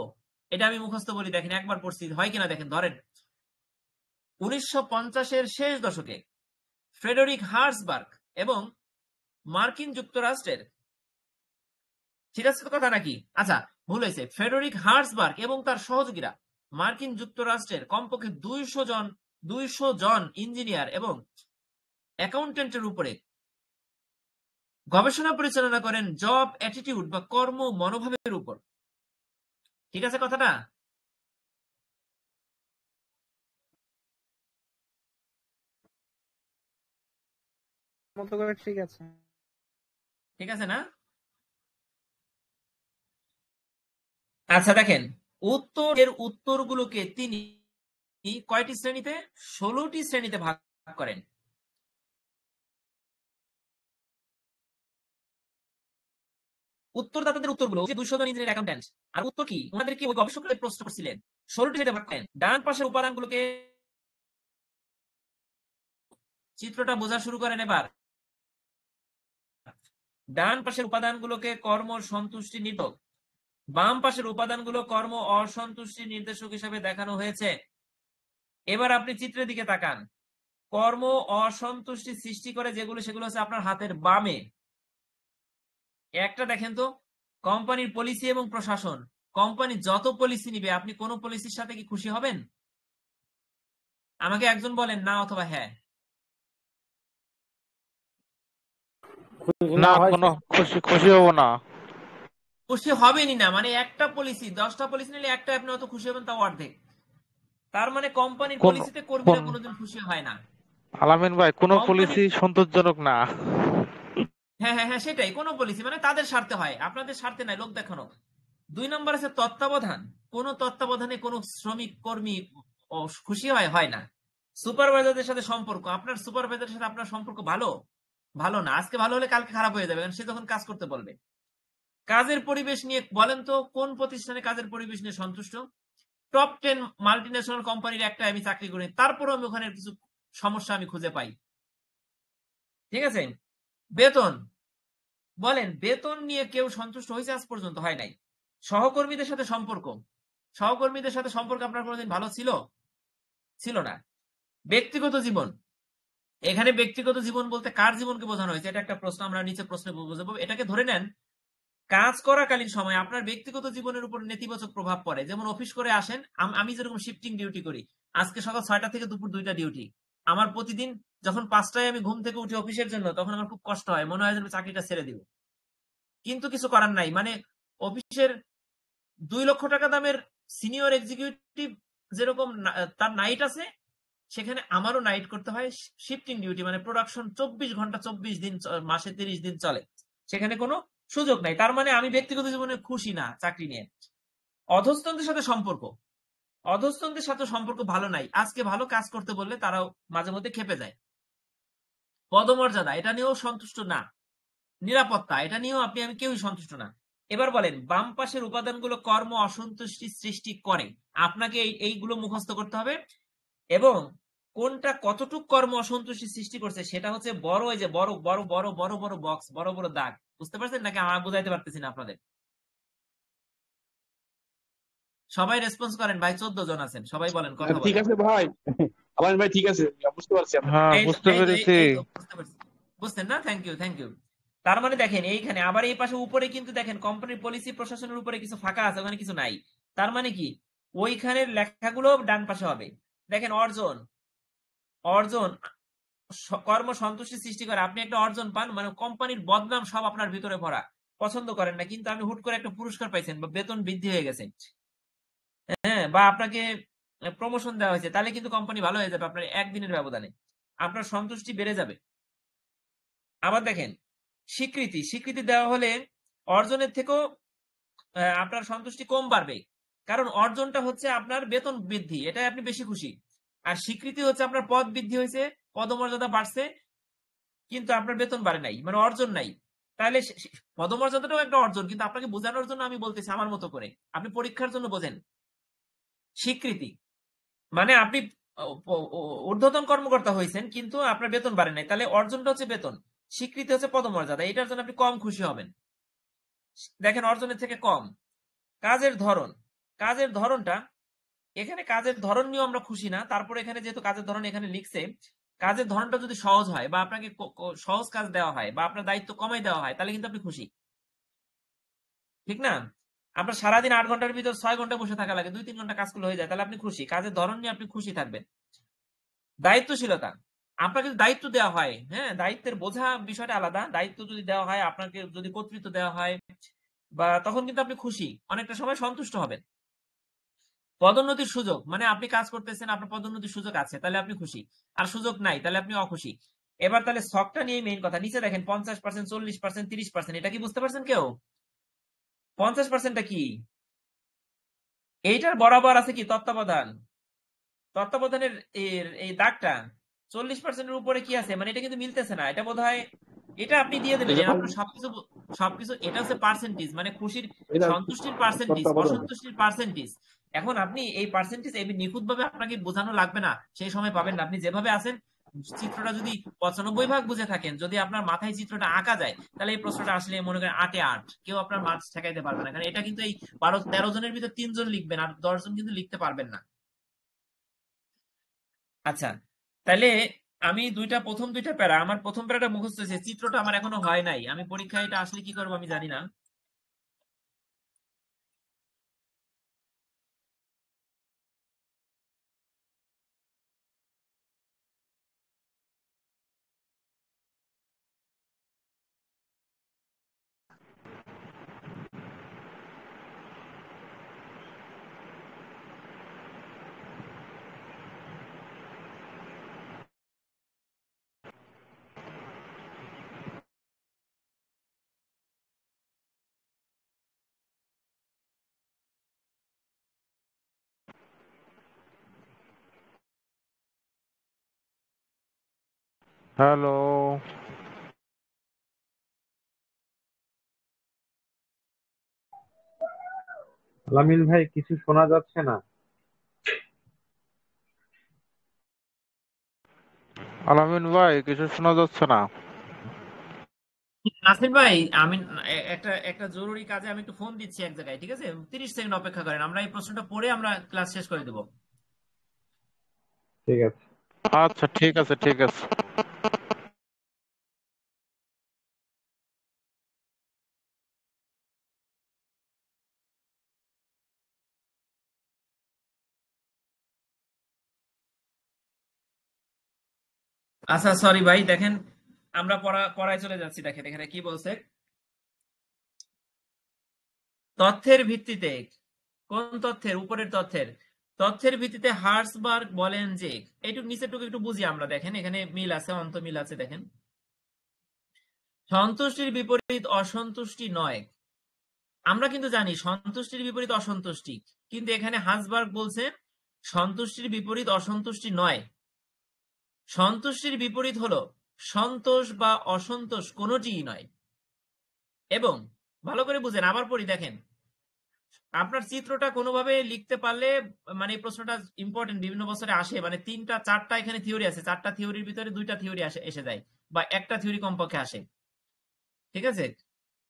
এটা আমি মুখস্থ বলি, দেখেন একবার পড়ছি হয় কিনা দেখেন। ধরেন 1950-এর শেষ দশকে ফ্রেডরিক হার্জবার্গ এবং মার্কিন যুক্তরাষ্ট্রের, ঠিক আছে কথা নাকি? আচ্ছা ভুল হয়েছে, ফ্রেডরিক হার্জবার্গ এবং তার সহযোগীরা মার্কিন যুক্তরাষ্ট্রের কমপক্ষে 200 জন ইঞ্জিনিয়ার এবং অ্যাকাউন্টেন্টের উপরে গবেষণা পরিচালনা করেন জব অ্যাটিটিউড বা কর্ম মনোভাবের উপর। ঠিক আছে কথাটা? মতো করে ঠিক আছে। ঠিক আছে না? আচ্ছা দেখেন, উত্তরের উত্তরগুলোকে তিনি কয়টি শ্রেণীতে? 16টি শ্রেণীতে ভাগ করেন। উত্তরদাতাদের উত্তরগুলো 200 জন ইঞ্জিনিয়ার অ্যাকাউন্ট্যান্ট, আর উত্তর কি ওনাদেরকে ওই গবেষকরা প্রশ্ন করছিলেন 16টি শ্রেণীতে ভাগ করেন। ডান পাশের উপাদানগুলোকে চিত্রটা বোঝা শুরু করেন এবার। ডান পাশের উপাদানগুলোকে কর্ম সন্তুষ্টি নির্দেশক, বাম পাশের উপাদানগুলো কর্ম অসন্তুষ্টি নির্দেশক হিসেবে দেখানো হয়েছে। এবার আপনি চিত্রের দিকে তাকান। কর্ম অসন্তুষ্টি সৃষ্টি করে যেগুলো, সেগুলো হচ্ছে আপনার হাতের বামে। একটা দেখেন তো, কোম্পানির পলিসি এবং প্রশাসন। কোম্পানি যত পলিসি নিবে, আপনি কোন পলিসির সাথে কি খুশি হবেন? আমাকে একজন বলেন না অথবা হ্যাঁ। না, কোনো খুশি হব না। খুশি হবেনই না, মানে একটা পলিসি 10টা পলিসি নিলে একটা আপনি অত খুশি হবেন, তাও অর্ধেক। তার মানে কোম্পানির পলিসিতে কর্মীরা কোনোদিন খুশি হয় না। আলামিন ভাই, কোন পলিসি সন্তোষজনক না। হ্যাঁ হ্যাঁ হ্যাঁ, সেটাই, কোন পলিসি মানে তাদের স্বার্থে হয়, আপনাদের স্বার্থে নাই, লোক দেখানো। 2 নম্বর আছে তত্ত্বাবধান। কোন তত্ত্বাবধানে কোন শ্রমিক কর্মী খুশি হয় না। সুপারভাইজারদের সাথে সম্পর্ক, আপনার সুপারভাইজারের সাথে আপনার সম্পর্ক ভালো না, আজকে ভালো হলে কালকে খারাপ হয়ে যাবে, কারণ সে তখন কাজ করতে বলবে। কাজের পরিবেশ নিয়ে বলেন তো, কোন প্রতিষ্ঠানে কাজের পরিবেশ নিয়ে সন্তুষ্ট? টপ 10 মাল্টিন্যাশনাল কোম্পানির একটা আমি চাকরি করি, তারপরও আমি ওখানে কিছু সমস্যা আমি খুঁজে পাই। ঠিক আছে। বেতন, বলেন বেতন নিয়ে কেউ সন্তুষ্ট হয়েছে? আজ পর্যন্ত হয় নাই। সহকর্মীদের সাথে সম্পর্ক, সহকর্মীদের সাথে সম্পর্ক আপনার কোনোদিন ভালো ছিল না। ব্যক্তিগত জীবন, এখানে ব্যক্তিগত জীবন বলতে কার জীবনকে বোঝানো হয়েছে? এটা একটা প্রশ্ন, আমরা নিচে প্রশ্নে বুঝাবো। এটাকে ধরে নেন কাজ করাকালীন সময় আপনার ব্যক্তিগত জীবনের উপর নেতিবাচক প্রভাব পড়ে। যেমন অফিস করে আসেন, আমি যেরকম শিফটিং ডিউটি করি, আজকে সকাল 6টা থেকে দুপুর 2টা ডিউটি। আমার প্রতিদিন যখন 5টায় আমি ঘুম থেকে উঠি অফিসের জন্য, তখন আমার খুব কষ্ট হয়, মনে হয় যেন চাকরিটা ছেড়ে দিব। কিন্তু কিছু করার নাই, মানে অফিসের 2 লক্ষ টাকা দামের সিনিয়র এক্সিকিউটিভ যেরকম তার নাইট আছে, সেখানে আমারও নাইট করতে হয়। শিফটিং ডিউটি মানে প্রোডাকশন 24 ঘন্টা 24 দিন, মাসে 30 দিন চলে, সেখানে কোনো সুযোগ নাই। তার মানে আমি ব্যক্তিগত জীবনে খুশি না চাকরি নিয়ে। অধস্তনদের সাথে সম্পর্ক, অধস্তনদের সাথে সম্পর্ক ভালো নাই, আজকে ভালো কাজ করতে বললে তারাও মাঝে মধ্যে খেপে যায়। পদমর্যাদা, এটা নিয়েও সন্তুষ্ট না। নিরাপত্তা, এটা নিয়েও আমি কেউই সন্তুষ্ট না। এবার বলেন বাম পাশের উপাদানগুলো কর্ম অসন্তুষ্টি সৃষ্টি করে, আপনাকে এইগুলো মুখস্থ করতে হবে। এবং কোনটা কতটুক কর্ম অসন্তুষ্টি সৃষ্টি করছে সেটা হচ্ছে বড়, এই যে বড় বড় বড় বড় বড় বক্স, বড় বড় দাগ। বুঝতে পারছেন নাকি আমি বুঝাইতে পারতেছি না আপনাদের? সবাই রেসপন্স করেন ভাই, 14 জন আছেন, সবাই বলেন, কথা বলেন। ঠিক আছে ভাই, আলামিন ভাই ঠিক আছে, বুঝতে পারছি। হ্যাঁ, বুঝতে পেরেছি। বুঝতেন না? Thank you. তার মানে দেখেন এইখানে আবার এই পাশে উপরে কিন্তু দেখেন কোম্পানির পলিসি প্রশাসনের উপরে কিছু ফাঁকা আছে, ওখানে কিছু নাই। তার মানে কি ওইখানের লেখাগুলো ডান পাশে হবে। দেখেন অর্জন কর্ম সন্তুষ্টি সৃষ্টি করে, আপনি একটা অর্জন পান, মানে কোম্পানির বদনাম সব আপনার ভিতরে ভরা। পছন্দ করেন না, কিন্তু আপনি হুট করে একটা পুরস্কার পাইছেন বা বেতন বৃদ্ধি হয়ে গেছে, হ্যাঁ, বা আপনাকে প্রমোশন দেওয়া হয়েছে, তাহলে কিন্তু কোম্পানি ভালো হয়ে যাবে আপনার একদিনের ব্যবধানে, আপনার সন্তুষ্টি বেড়ে যাবে। আবার দেখেন স্বীকৃতি দেওয়া হলে অর্জনের থেকেও আপনার সন্তুষ্টি কম বাড়বে, কারণ অর্জনটা হচ্ছে আপনার বেতন বৃদ্ধি, এটাই আপনি বেশি খুশি। আর স্বীকৃতি হচ্ছে আপনার পদ বৃদ্ধি হয়েছে, পদমর্যাদা বাড়ছে, কিন্তু আপনার বেতন বাড়ে নাই, মানে অর্জন নাই। তাহলে পদমর্যাদাটাও একটা অর্জন, কিন্তু আপনাকে বোঝানোর জন্য আমি বলতেছি আমার মতো করে, আপনি পরীক্ষার জন্য বোঝেন। স্বীকৃতি মানে আপনি ঊর্ধ্বতন কর্মকর্তা হয়েছেন, কিন্তু আপনার বেতন বাড়ে নাই, তাহলে অর্জনটা হচ্ছে বেতন, স্বীকৃতি হচ্ছে পদমর্যাদা, এটার জন্য আপনি কম খুশি হবেন। দেখেন অর্জনের থেকে কম। কাজের ধরনটা, এখানে কাজের ধরন নিয়েও আমরা খুশি না। তারপরে এখানে যেহেতু কাজের ধরন এখানে লিখছে, কাজের ধরনটা যদি সহজ হয় বা আপনাকে সহজ কাজ দেওয়া হয় বা আপনার দায়িত্ব কমাই দেওয়া হয়, তাহলে কিন্তু আপনি খুশি, ঠিক না? আপনার সারাদিন 8 ঘন্টার ভিতর 6 ঘন্টা বসে থাকা লাগে, 2-3 ঘন্টা কাজ করলে হয়ে যায়, তাহলে আপনি খুশি, কাজের ধরন নিয়ে আপনি খুশি থাকবেন। দায়িত্বশীলতা, আপনাকে যদি দায়িত্ব দেওয়া হয়, হ্যাঁ, দায়িত্বের বোঝা বিষয়টা আলাদা। দায়িত্ব যদি দেওয়া হয়, আপনাকে যদি কর্তৃত্ব দেওয়া হয়, বা তখন কিন্তু আপনি খুশি, অনেকটা সময় সন্তুষ্ট হবেন। পদোন্নতির সুযোগ মানে আপনি কাজ করতেছেন, আপনার পদোন্নতির সুযোগ আছে, তাহলে আপনি খুশি। আর সুযোগ নাই, তাহলে আপনি অখুশি। এবার তাহলে শখটা নিয়ে মেইন কথা। নিচে দেখেন 50%, 40%, 30%। এটা কি বুঝতে পারছেন কেউ? 50%টা কি? এইটার বরাবর আছে কি তত্ত্বাবধান। তত্ত্বাবধানের এই দাগটা 40%-এর উপরে কি আছে, মানে এটা কিন্তু মিলতেছে না। এটা বোধহয় এটা আপনি দিয়ে দেবেন। এটা আপনার সবকিছু এটা হচ্ছে পার্সেন্টেজ, মানে খুশির, এটা সন্তুষ্টির পার্সেন্টেজ, তত্ত্বাবধান। অসন্তুষ্টির পার্সেন্টেজ। এখন আপনি এই পার্সেন্টেজ নিখুঁত ভাবে আপনাকে বোঝানো লাগবে না, সেই সময় পাবেন না। আপনি যেভাবে আছেন, চিত্রটা যদি 95 ভাগ বুঝে থাকেন, যদি আপনার মাথায় চিত্রটা আঁকা যায়, তাহলে এই প্রশ্নটা আসলে মনে করেন 8-এ 8, কেউ আপনার মার্কস ঠেকাইতে পারবে না। কারণ এটা কিন্তু এই 12-13 জনের ভিতর 3 জন লিখবেন, আর 10 জন কিন্তু লিখতে পারবেন না। আচ্ছা, তাহলে আমি প্রথম দুইটা প্যারা, আমার প্রথম প্যারাটা মুখস্থ হয়েছে, চিত্রটা আমার এখনো হয় নাই। আমি পরীক্ষায় এটা আসলে কি করবো আমি জানি না। হ্যালো, আলামিন ভাই কিছু শোনা যাচ্ছে না। আলামিন ভাই কিছু শোনা যাচ্ছে না। নাসির ভাই, আমি একটা একটা জরুরি কাজে আমি একটু ফোন দিচ্ছি এক জায়গায়, ঠিক আছে? 30 সেকেন্ড অপেক্ষা করেন, আমরা এই প্রশ্নটা পড়ে আমরা ক্লাস শেষ করে দেবো। ঠিক আছে। আচ্ছা ঠিক আছে, ঠিক আছে। আচ্ছা, সরি ভাই, দেখেন আমরা পড়ায় চলে যাচ্ছি। দেখেন এখানে কি বলছে। তথ্যের ভিত্তিতে, কোন তথ্যের? উপরের তথ্যের ভিত্তিতে হার্সবার্গ বলেন যে, এইটুকু নিচেরটুকু একটু বুঝি আমরা। দেখেন এখানে মিল আছে, অন্তমিল আছে। দেখেন, সন্তুষ্টির বিপরীত অসন্তুষ্টি নয়। আমরা কিন্তু জানি সন্তুষ্টির বিপরীত অসন্তুষ্টি, কিন্তু এখানে হার্সবার্গ বলছে সন্তুষ্টির বিপরীত অসন্তুষ্টি নয়। সন্তুষ্টির বিপরীত হলো সন্তোষ বা অসন্তোষ, কোনোটিই নয়। এবং ভালো করে বুঝেন, আবার পড়ি। দেখেন, আপনার চিত্রটা কোনোভাবে লিখতে পারলে, মানে এই প্রশ্নটা ইম্পর্টেন্ট, বিভিন্ন বছরে আসে, মানে 3-4টা এখানে থিওরি আছে, 4টা থিওরির ভিতরে 2টা থিওরি এসে যায়, বা একটা থিওরি কমপক্ষে আসে, ঠিক আছে?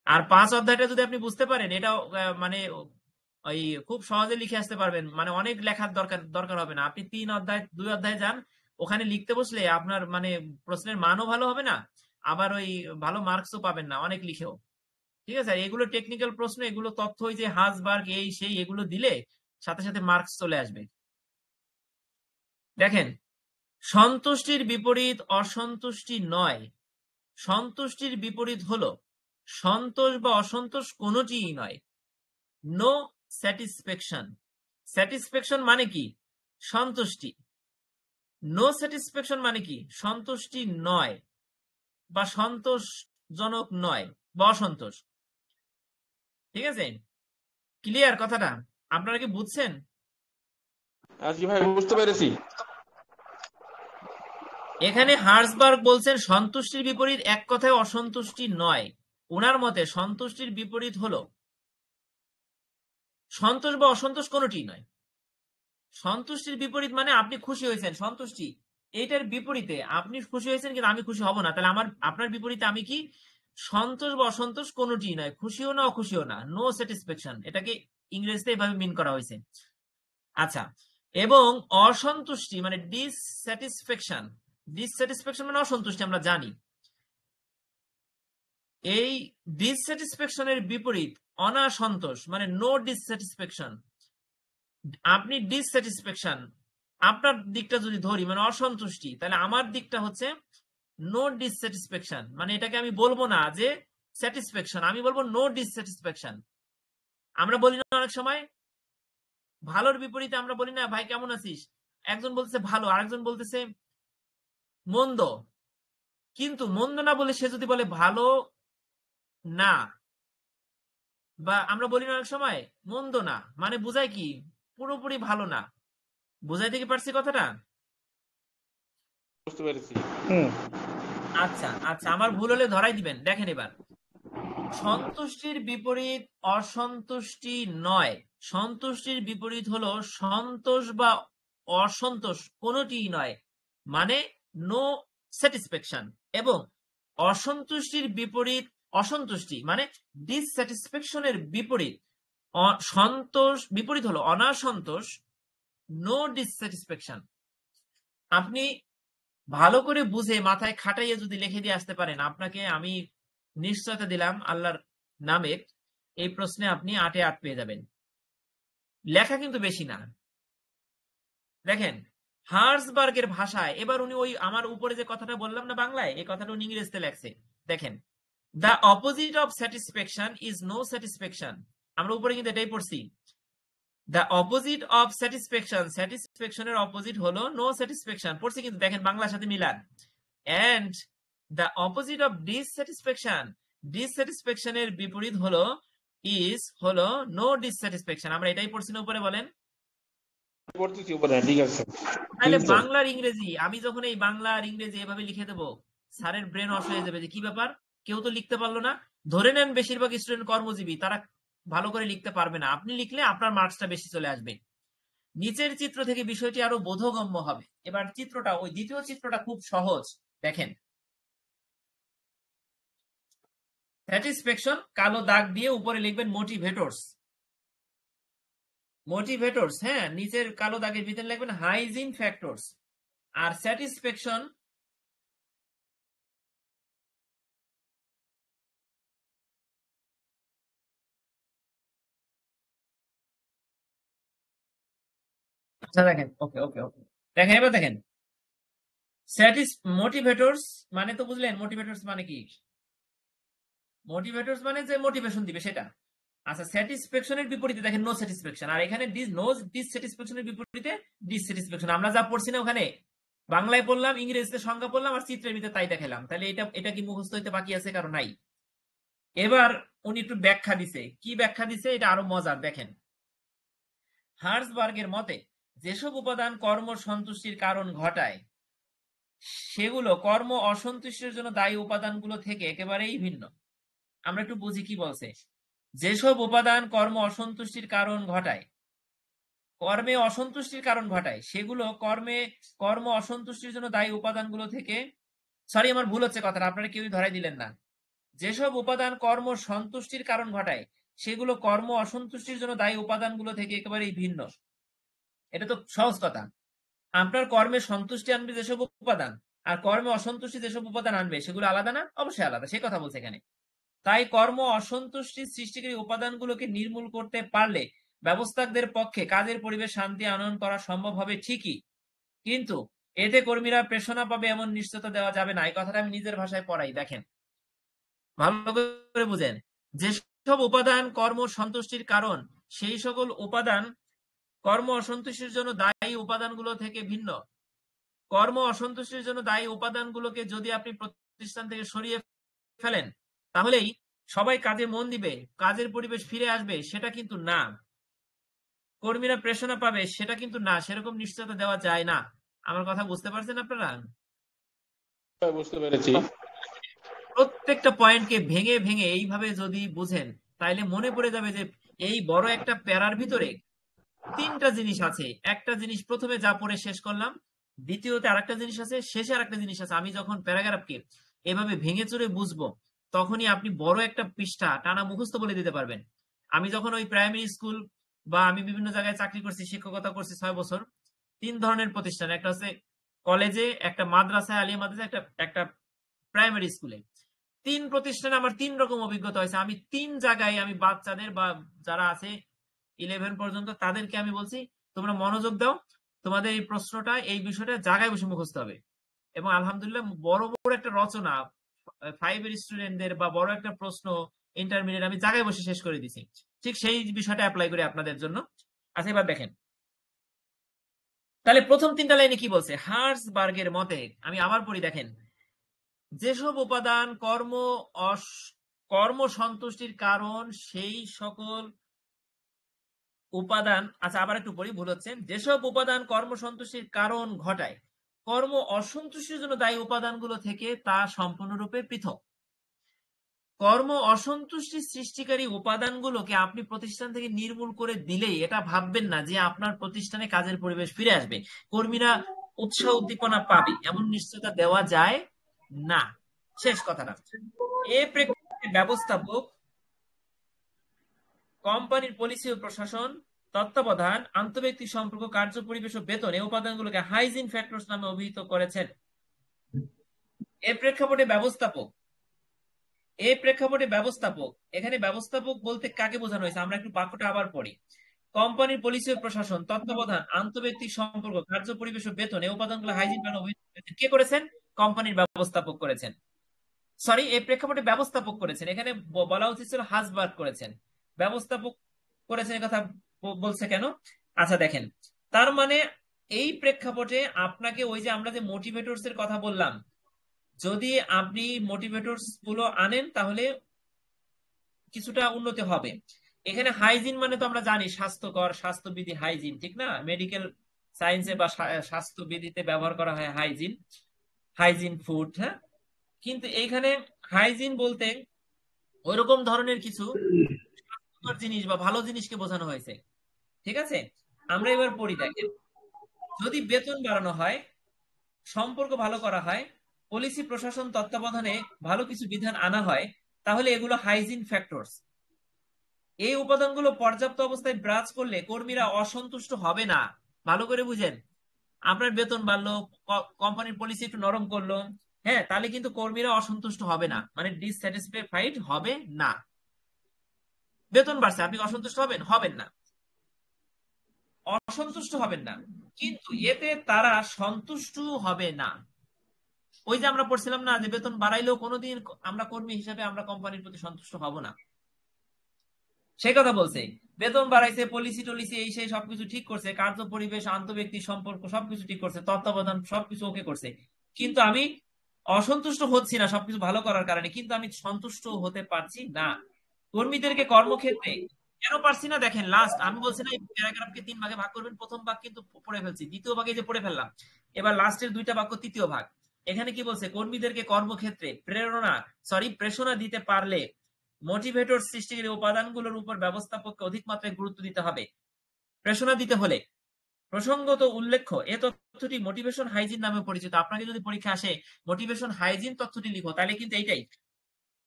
আর 5 অধ্যায়টা যদি আপনি বুঝতে পারেন, এটাও মানে ওই খুব সহজে লিখে আসতে পারবেন, মানে অনেক লেখার দরকার হবে না। আপনি 2 অধ্যায় যান, ওখানে লিখতে বসলে আপনার মানে প্রশ্নের মানও ভালো হবে না, আবার ওই ভালো মার্কসও পাবেন না অনেক লিখেও, ঠিক আছে? আর এগুলো টেকনিক্যাল প্রশ্ন, এগুলো তথ্য, ওই যে হার্সবার্গ এই সেই, এগুলো দিলে সাথে সাথে মার্কস চলে আসবে। দেখেন, সন্তুষ্টির বিপরীত অসন্তুষ্টি নয়। সন্তুষ্টির বিপরীত হলো সন্তোষ বা অসন্তোষ, কোনোটিই নয়। No satisfaction. স্যাটিসফ্যাকশন মানে কি? সন্তুষ্টি। নো স্যাটিসফ্যাকশন মানে কি? সন্তুষ্টি নয়, বা সন্তোষজনক নয়, বা অসন্তোষ। ঠিক আছে? ক্লিয়ার কথাটা? আপনারা কি বুঝছেন? জি ভাই, বুঝতে পেরেছি। এখানে হার্সবার্গ বলছেন সন্তুষ্টির বিপরীত এক কথায় অসন্তুষ্টি নয়। ওনার মতে সন্তুষ্টির বিপরীত হলো সন্তোষ বা অসন্তোষ, কোনোটি নয়। সন্তুষ্টির বিপরীত মানে আপনি খুশি হয়েছেন, সন্তুষ্টি। এইটার বিপরীতে আপনি খুশি হয়েছেন কিন্তু আমি খুশি হব না, তাহলে আপনার বিপরীতে আমি কি? সন্তোষ বা অসন্তোষ, কোনোটি নয়। খুশিও না, অখুশিও না, নো স্যাটিসফ্যাকশন। এটাকে ইংরেজিতে এভাবে মিন করা হয়েছে। আচ্ছা, এবং অসন্তুষ্টি মানে ডিসস্যাটিসফ্যাকশন। ডিসস্যাটিসফ্যাকশন মানে অসন্তুষ্টি, আমরা জানি। এই ডিসস্যাটিসফ্যাকশনের বিপরীত অনাসন্তোষ, মানে নো ডিসস্যাটিসফ্যাকশন। আপনি ডিসস্যাটিসফ্যাকশন, আপনার দিকটা যদি ধরি মানে অসন্তুষ্টি, তাহলে আমার দিকটা হচ্ছে নো ডিসস্যাটিসফ্যাকশন। মানে এটাকে আমি বলবো না যে স্যাটিসফ্যাকশন, আমি বলবো নো ডিসস্যাটিসফ্যাকশন। আমরা বলি না অনেক সময় ভালোর বিপরীতে আমরা বলি না ভাই কেমন আছিস, একজন বলতেছে ভালো, আরেকজন বলতেছে মন্দ। কিন্তু মন্দ না বলে সে যদি বলে ভালো না, বা আমরা বলি না অনেক সময় মন্দ না, মানে বোঝায় কি পুরোপুরি ভালো না। বুঝাইতে কি পারছি কথাটা? বুঝতে পেরেছি। আচ্ছা আচ্ছা, আমার ভুল হলে ধরাই দিবেন। দেখেন এবার, সন্তুষ্টির বিপরীত অসন্তুষ্টি নয়, সন্তুষ্টির বিপরীত হলো সন্তোষ বা অসন্তোষ, কোনোটিই নয়, মানে নো স্যাটিসফ্যাকশন। এবং অসন্তুষ্টির বিপরীত অসন্তুষ্টি মানে ডিসস্যাটিসফ্যাকশনের বিপরীত সন্তোষ, বিপরীত হলো অনাসন্তোষ, নো ডিসস্যাটিসফ্যাকশন। আপনি ভালো করে বুঝে মাথায় খাটাইয়ে যদি লিখে দিয়ে আসতে পারেন, আপনাকে আমি নিশ্চয়তা দিলাম আল্লাহর নামে এই প্রশ্নে আপনি 8-এ 8 পেয়ে যাবেন। লেখা কিন্তু বেশি না। দেখেন হার্সবার্গের ভাষায়, এবার উনি ওই আমার উপরে যে কথাটা বললাম না বাংলায়, এই কথাটা উনি ইংরেজিতে লেখছে। দেখেন, the opposite of satisfaction is no satisfaction. আমরা উপরে কিন্তু এটাই পড়ছি, দ্য অপোজিট অফ স্যাটিসফ্যাকশন, স্যাটিসফ্যাকশনের অপোজিট হলো নো স্যাটিসফ্যাকশন, পড়ছি কিন্তু দেখেন বাংলার সাথে মিলান। And the opposite of dissatisfaction, ডিসস্যাটিসফ্যাকশনের বিপরীত হলো হলো নো ডিসস্যাটিসফ্যাকশন। আমরা এটাই পড়ছি না উপরে, বলেন? পড়তেছি উপরে, ঠিক আছে। তাহলে বাংলার ইংরেজি, আমি যখন এই বাংলার ইংরেজি এভাবে লিখে দেবো, স্যারের ব্রেন অফ হয়ে যাবে যে কি ব্যাপার, কেউ তো লিখতে পারলো না। ধরে নেন বেশিরভাগ স্টুডেন্ট কর্মজীবী, তারা ভালো করে লিখতে পারবে না, আপনি লিখলে আপনার মার্কসটা বেশি চলে আসবে। নিচের চিত্র থেকে বিষয়টি আরো বোধগম্য হবে। এবার চিত্রটা, ওই দ্বিতীয় চিত্রটা খুব সহজ। দেখেন, স্যাটিসফ্যাকশন কালো দাগ দিয়ে উপরে লিখবেন মোটিভেটরস, মোটিভেটরস, হ্যাঁ, নিচের কালো দাগের ভিতরে লিখবেন হাইজিন ফ্যাক্টরস। আর স্যাটিসফ্যাকশন আচ্ছা দেখেন, ওকে ওকে ওকে, দেখেন এবার দেখেন, মোটিভেটরস মানে তো বুঝলেন, মোটিভেটরস মানে কি? মোটিভেটরস মানে যে মোটিভেশন দিবে সেটা। আচ্ছা, স্যাটিসফ্যাকশনের বিপরীতে দেখেন নো স্যাটিসফ্যাকশন, আর এখানে নো ডিসস্যাটিসফ্যাকশনের বিপরীতে ডিসস্যাটিসফ্যাকশন। আমরা যা পড়ছি না ওখানে, বাংলায় পড়লাম, ইংরেজিতে সংজ্ঞা পড়লাম, আর চিত্রের ভিতরে তাই দেখালাম। তাহলে এটা কি মুখস্থ হইতে বাকি আছে? কারণ নাই। এবার উনি একটু ব্যাখ্যা দিছে, কি ব্যাখ্যা দিছে এটা আরো মজার। দেখেন, হার্সবার্গের মতে যেসব উপাদান কর্ম সন্তুষ্টির কারণ ঘটায় সেগুলো কর্ম অসন্তুষ্টির জন্য দায়ী উপাদানগুলো থেকে একেবারেই ভিন্ন। আমরা একটু বুঝি কি বলছে। যেসব উপাদান কর্ম অসন্তুষ্টির কারণ ঘটায়, কর্মে অসন্তুষ্টির কারণ ঘটায়, সেগুলো কর্ম অসন্তুষ্টির জন্য দায়ী উপাদানগুলো থেকে, সরি আমার ভুল হচ্ছে কথাটা, আপনারা কেউই ধরাই দিলেন না। যেসব উপাদান কর্ম সন্তুষ্টির কারণ ঘটায় সেগুলো কর্ম অসন্তুষ্টির জন্য দায়ী উপাদানগুলো থেকে একেবারেই ভিন্ন। এটা তো সহজ কথা। আপনার কর্মে সন্তুষ্টি আনবে যেসব উপাদান, আর কর্মে অসন্তুষ্টি যেসব উপাদান আনবে সেগুলো আলাদা না? অবশ্যই আলাদা, সেই কথা বলছে এখানে। তাই কর্ম অসন্তুষ্টির সৃষ্টিকারী উপাদানগুলোকে নির্মূল করতে পারলে ব্যবস্থাকদের পক্ষে কাজের পরিবেশ শান্তি আনয়ন করা সম্ভব হবে ঠিকই, কিন্তু এতে কর্মীরা প্রেরণা পাবে এমন নিশ্চয়তা দেওয়া যাবে না। এই কথাটা আমি নিজের ভাষায় পড়াই, দেখেন ভালো করে বুঝেন। যেসব উপাদান কর্ম সন্তুষ্টির কারণ, সেই সকল উপাদান কর্ম অসন্তুষ্টির জন্য দায়ী উপাদানগুলো থেকে ভিন্ন। কর্ম অসন্তুষ্টির জন্য দায়ী উপাদানগুলোকে যদি আপনি প্রতিষ্ঠান থেকে সরিয়ে ফেলেন তাহলেই সবাই কাজে মন দিবে, কাজের পরিবেশ ফিরে আসবে, সেটা কিন্তু না। কর্মীরা প্রেরণা পাবে, সেটা কিন্তু না। সেরকম নিশ্চয়তা দেওয়া যায় না। আমার কথা বুঝতে পারছেন আপনারা? বুঝতে পেরেছি। প্রত্যেকটা পয়েন্টকে ভেঙে ভেঙে এইভাবে যদি বুঝেন তাইলে মনে পড়ে যাবে যে এই বড় একটা প্যারার ভিতরে 3টা জিনিস আছে। একটা জিনিস প্রথমে যা পড়ে শেষ করলাম, দ্বিতীয়তে আরেকটা জিনিস আছে, শেষে আরেকটা জিনিস আছে। আমি যখন প্যারাগ্রাফকে এভাবে ভেঙে চুরে বুঝবো তখনই আপনি বড় একটা পৃষ্ঠা টানা মুখস্থ বলে দিতে পারবেন। আমি যখন ওই প্রাইমারি স্কুল বা আমি বিভিন্ন জায়গায় চাকরি করছি, শিক্ষকতা করছি 6 বছর, 3 ধরনের প্রতিষ্ঠান, একটা হচ্ছে কলেজে, একটা মাদ্রাসায়, আলিয়া মাদ্রাসা, একটা প্রাইমারি স্কুলে। 3 প্রতিষ্ঠানে আমার 3 রকম অভিজ্ঞতা হয়েছে। আমি 3 জায়গায় আমি বাচ্চাদের বা যারা আছে 11 পর্যন্ত তাদেরকে আমি বলছি তোমরা মনোযোগ দাও, তোমাদের এই প্রশ্নটা, এই বিষয়টা জায়গায় বসে মুখস্থ হবে। এবং আলহামদুলিল্লাহ বড় বড় একটা রচনা 5 এর স্টুডেন্টদের বা বড় একটা প্রশ্ন ইন্টারমিডিয়েট আমি জায়গায় বসে শেষ করে দিছি। ঠিক সেই বিষয়টা অ্যাপ্লাই করি আপনাদের জন্য। আচ্ছা, এবার দেখেন তাহলে প্রথম 3টা লাইনে কি বলছে। হার্জবার্গের মতে, আমি আবার পড়ি, দেখেন, যেসব উপাদান কর্ম সন্তুষ্টির কারণ সেই সকল উপাদান, আচ্ছা আবার একটু পড়ি, ভুল হচ্ছে, যেসব উপাদান কর্মসন্তুষ্টির কারণ ঘটায়, কর্ম অসন্তুষ্টির জন্য দায়ী উপাদানগুলো থেকে তা সম্পূর্ণরূপে পৃথক। কর্ম অসন্তুষ্টি সৃষ্টিকারী উপাদানগুলোকে আপনি প্রতিষ্ঠান থেকে নির্মূল করে দিলেই এটা ভাববেন না যে আপনার প্রতিষ্ঠানে কাজের পরিবেশ ফিরে আসবে, কর্মীরা উৎসাহ উদ্দীপনা পাবে, এমন নিশ্চয়তা দেওয়া যায় না। শেষ কথাটা। এ প্রেক্ষাপটে ব্যবস্থাপক, কোম্পানির পলিসি ও প্রশাসন, তত্ত্বাবধান, আন্তঃব্যক্তিক সম্পর্ক, কার্য পরিবেশ ও বেতন এই উপাদানগুলোকে হাইজিন ফ্যাক্টরস নামে অভিহিত করেছেন। এর প্রেক্ষাপটে ব্যবস্থাপক, এখানে ব্যবস্থাপক বলতে কাকে বোঝানো হয়েছে আমরা একটু বাক্যটা আবার পড়ি। কোম্পানির পলিসি ও প্রশাসন, তত্ত্বাবধান, আন্তঃব্যক্তিক সম্পর্ক, কার্য পরিবেশ ও বেতন এই উপাদানগুলো হাইজিন প্ল্যানে অভিহিত করেছেন। কে করেছেন? কোম্পানির ব্যবস্থাপক করেছেন। সরি, এই প্রেক্ষাপটে ব্যবস্থাপক করেছেন, এখানে বলা উচিত ছিল হাসবার্গ করেছেন। ব্যবস্থাপক করেছেন কথা বলছে কেন? আচ্ছা দেখেন, তার মানে এই প্রেক্ষাপটে আপনাকে ওই যে আমরা যে মোটিভেটরস এর কথা বললাম, যদি আপনি মোটিভেটরস গুলো আনেন তাহলে কিছুটা উন্নতি হবে। এখানে হাইজিন মানে তো আমরা জানি স্বাস্থ্যকর, স্বাস্থ্যবিধি, হাইজিন, ঠিক না? মেডিকেল সায়েন্সে বা স্বাস্থ্যবিধিতে ব্যবহার করা হয় হাইজিন ফুড। হ্যাঁ, কিন্তু এইখানে হাইজিন বলতে ওইরকম ধরনের কিছু জিনিস বা ভালো জিনিসকে বোঝানো হয়েছে। ঠিক আছে, আমরা এবার পড়ি। দেখেন, যদি বেতন বাড়ানো হয়, সম্পর্ক ভালো করা হয়, পলিসি প্রশাসন তত্ত্বাবধানে ভালো কিছু বিধান আনা হয়, তাহলে এগুলো হাইজিন ফ্যাক্টরস। এই উপাদানগুলো পর্যাপ্ত অবস্থায় বিরাজ করলে কর্মীরা অসন্তুষ্ট হবে না। ভালো করে বুঝেন, আপনার বেতন বাড়লো, কোম্পানির পলিসি একটু নরম করলো, হ্যাঁ, তাহলে কিন্তু কর্মীরা অসন্তুষ্ট হবে না, মানে ডিসস্যাটিসফাইড হবে না। বেতন বাড়ছে, আপনি অসন্তুষ্ট হবেন না, অসন্তুষ্ট হবেন না, কিন্তু এতে তারা সন্তুষ্ট হবে না। ওই যে আমরা পড়ছিলাম না যে বেতন বাড়াইলেও কোনোদিন আমরা কর্মী হিসেবে আমরা কোম্পানির প্রতি সন্তুষ্ট হব না, সেই কথা বলছে। বেতন বাড়াইছে, পলিসি টলিসি এই সেই সবকিছু ঠিক করছে, কার্য পরিবেশ, আন্তঃব্যক্তিক সম্পর্ক সবকিছু ঠিক করছে, তত্ত্বাবধান সবকিছু ওকে করছে, কিন্তু আমি অসন্তুষ্ট হচ্ছি না সবকিছু ভালো করার কারণে, কিন্তু আমি সন্তুষ্ট হতে পারছি না। কর্মীদেরকে কর্মক্ষেত্রে কেন পারছি না? দেখেন, লাস্ট আমি বলছি না এই প্যারাগ্রাফকে 3 ভাগে ভাগ করবেন, প্রথম ভাগ কিন্তু পড়ে ফেলছি, দ্বিতীয় ভাগে যে পড়ে ফেললাম, এবার লাস্টের 2টা বাক্য তৃতীয় ভাগ। এখানে কি বলছে? কর্মীদেরকে কর্মক্ষেত্রে প্রেরণা দিতে পারলে মোটিভেটর সৃষ্টিকারী উপাদানগুলোর উপর ব্যবস্থাপককে অধিক মাত্রায় গুরুত্ব দিতে হবে। প্রেরণা দিতে হলে প্রসঙ্গত উল্লেখ্য এ তথ্যটি মোটিভেশন হাইজিন নামে পরিচিত। আপনাকে যদি পরীক্ষা আসে মোটিভেশন হাইজিন তথ্যটি লিখো, তাহলে কিন্তু এইটাই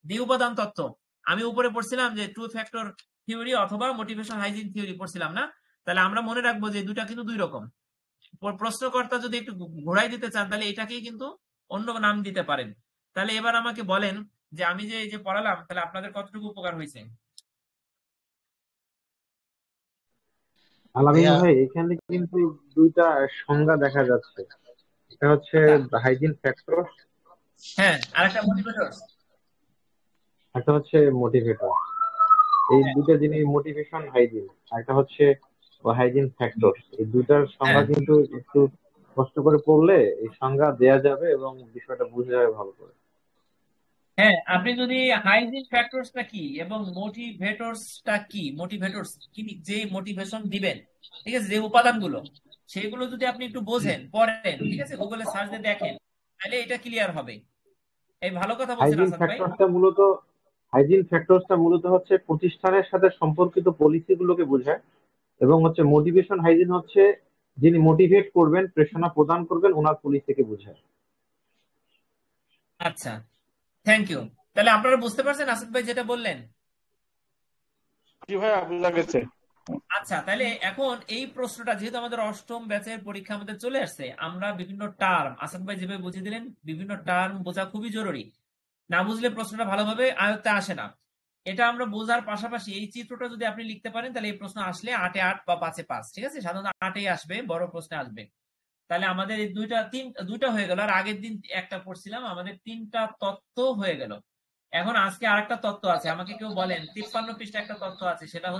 দ্বি উপাদান তত্ত্ব। আমি উপরে পড়ছিলাম যে 2 ফ্যাক্টর থিওরি অথবা মোটিভেশন হাইজিন থিওরি পড়ছিলাম না? তাহলে আমরা মনে রাখবো যে দুটা কিন্তু 2 রকম। প্রশ্নকর্তা যদি একটু ঘোরাই দিতে চান তাহলে এটাকেই কিন্তু অন্য নাম দিতে পারেন। তাহলে এবার আমাকে বলেন যে আমি যে এই যে পড়ালাম তাহলে আপনাদের কতটুকু উপকার হয়েছে? আলামিন ভাই, এখানে কিন্তু 2টা সংজ্ঞা দেখা যাচ্ছে। এটা হচ্ছে হাইজিন ফ্যাক্টর, হ্যাঁ, আরেকটা মোটিভেটর, একটা হচ্ছে মোটিভেটর। এই 2টা জিনিস, মোটিভেশন, হাইজিন, আর একটা হচ্ছে হাইজিন ফ্যাক্টর। এই 2টার সংজ্ঞা হ্যাঁ কিন্তু একটু কষ্ট করে পড়লে এই সংজ্ঞা দেয়া যাবে এবং বিষয়টা বোঝা যাবে ভালো করে। হ্যাঁ, আপনি যদি হাইজিন ফ্যাক্টরসটা কি এবং মোটিভেটরসটা কি, মোটিভেটরস কি, যে মোটিভেশন দিবেন, ঠিক আছে, যে উপাদানগুলো, সেগুলো যদি আপনি একটু বোঝেন, পড়েন, ঠিক আছে, গুগলে সার্চ দিয়ে দেখেন, তাহলে এটা ক্লিয়ার হবে। এই ভালো কথা বলছেন হাইজিন আসাদ ভাই। ফ্যাক্টরসটা মূলত হচ্ছে প্রতিষ্ঠানের সাথে সম্পর্কিত পলিসিগুলোকে বোঝায়, এবং হচ্ছে মোটিভেশন হাইজিন হচ্ছে যিনি মোটিভেট করবেন, প্রেরণা প্রদান করবেন, ওনার পলিসিকে বোঝায়। আচ্ছা, থ্যাংক ইউ। তাহলে আপনারা বুঝতে পারছেন আসাদ ভাই যেটা বললেন? জি ভাইয়া, বুঝা গেছে। আচ্ছা, তাহলে এখন এই প্রশ্নটা যেহেতু আমাদের 8ম ব্যাচের পরীক্ষা আমাদের চলে আসছে, আমরা বিভিন্ন টার্ম, আসাদ ভাই যেভাবে বুঝিয়ে দিলেন, বিভিন্ন টার্ম বোঝা খুবই জরুরি। না বুঝলে প্রশ্নটা ভালোভাবে আয়ত্তে আসে না। এটা আমরা বোঝার পাশাপাশি এই চিত্রটা যদি আপনি লিখতে পারেন তাহলে এই প্রশ্ন আসলে 8-এ 8 বা 5-এ 5, ঠিক আছে? সাধারণত 8-এই আসবে, বড় প্রশ্নে আসবে। তাহলে আমাদের এই দুইটা হয়ে গেল, আর আগের দিন একটা পড়ছিলাম, আমাদের 3টা তত্ত্ব হয়ে গেল। এখন আজকে আরেকটা তত্ত্ব আছে, আমাকে কেউ বলেন 53 পৃষ্ঠা একটা তত্ত্ব আছে, সেটা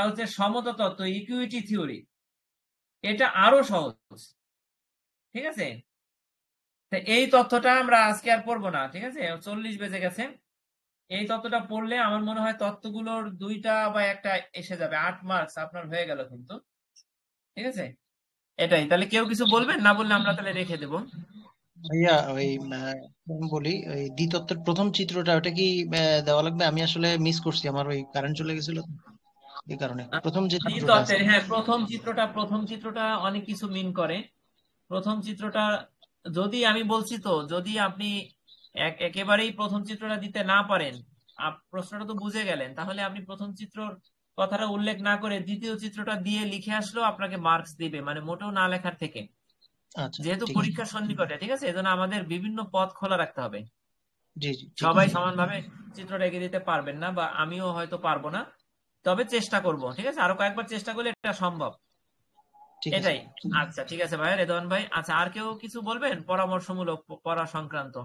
হচ্ছে সমতা তত্ত্ব, ইকুইটি থিওরি। এটা আরো সহজ, ঠিক আছে? তো এই তথ্যটা আমরা আজকে আর পড়বো না, ঠিক আছে? 40 বেজে গেছে। এই তত্ত্বটা পড়লে আমার মনে হয় তত্ত্বগুলোর 2টা বা 1টা এসে যাবে, 8 মার্কস আপনার হয়ে গেল কিন্তু, ঠিক আছে? এটাই। তাহলে কেউ কিছু বলবেন? না বললে আমরা তাহলে রেখে দেবো। ভাইয়া ওই আমি বলি ওই দ্বিতত্ত্বের প্রথম চিত্রটা ওটা কি দেওয়া লাগবে? আমি আসলে মিস করছি, আমার ওই কারেন্ট চলে গেছিল তো, এই কারণে প্রথম যে চিত্রটা আছে। তত্ত্বের, হ্যাঁ, প্রথম চিত্রটা অনেক কিছু মিন করে। প্রথম চিত্রটা যদি আমি বলছি, তো যদি আপনি একেবারেই প্রথম চিত্রটা দিতে না পারেন, প্রশ্নটা তো বুঝে গেলেন, তাহলে আপনি প্রথম চিত্রর কথাটা উল্লেখ না করে দ্বিতীয় চিত্রটা দিয়ে লিখে আসলেও আপনাকে মার্কস দিবে, মানে মোটেও না লেখার থেকে। আচ্ছা যেহেতু ঠিক আছে। পরীক্ষা সন্নিকটে, ঠিক আছে, এজন্য আমাদের বিভিন্ন পথ খোলা রাখতে হবে। জি জি ঠিক সবাই আছে। সমানভাবে চিত্রটা এঁকে দিতে পারবেন না, বা আমিও হয়তো পারবো না, তবে চেষ্টা করব, ঠিক আছে? আরো কয়েকবার চেষ্টা করলে এটা সম্ভব। ঠিক আছে। এটাই। আচ্ছা, ঠিক আছে ভাই, রেদওয়ান ভাই। আচ্ছা, আর কেউ কিছু বলবেন পরামর্শমূলক পড়া সংক্রান্ত?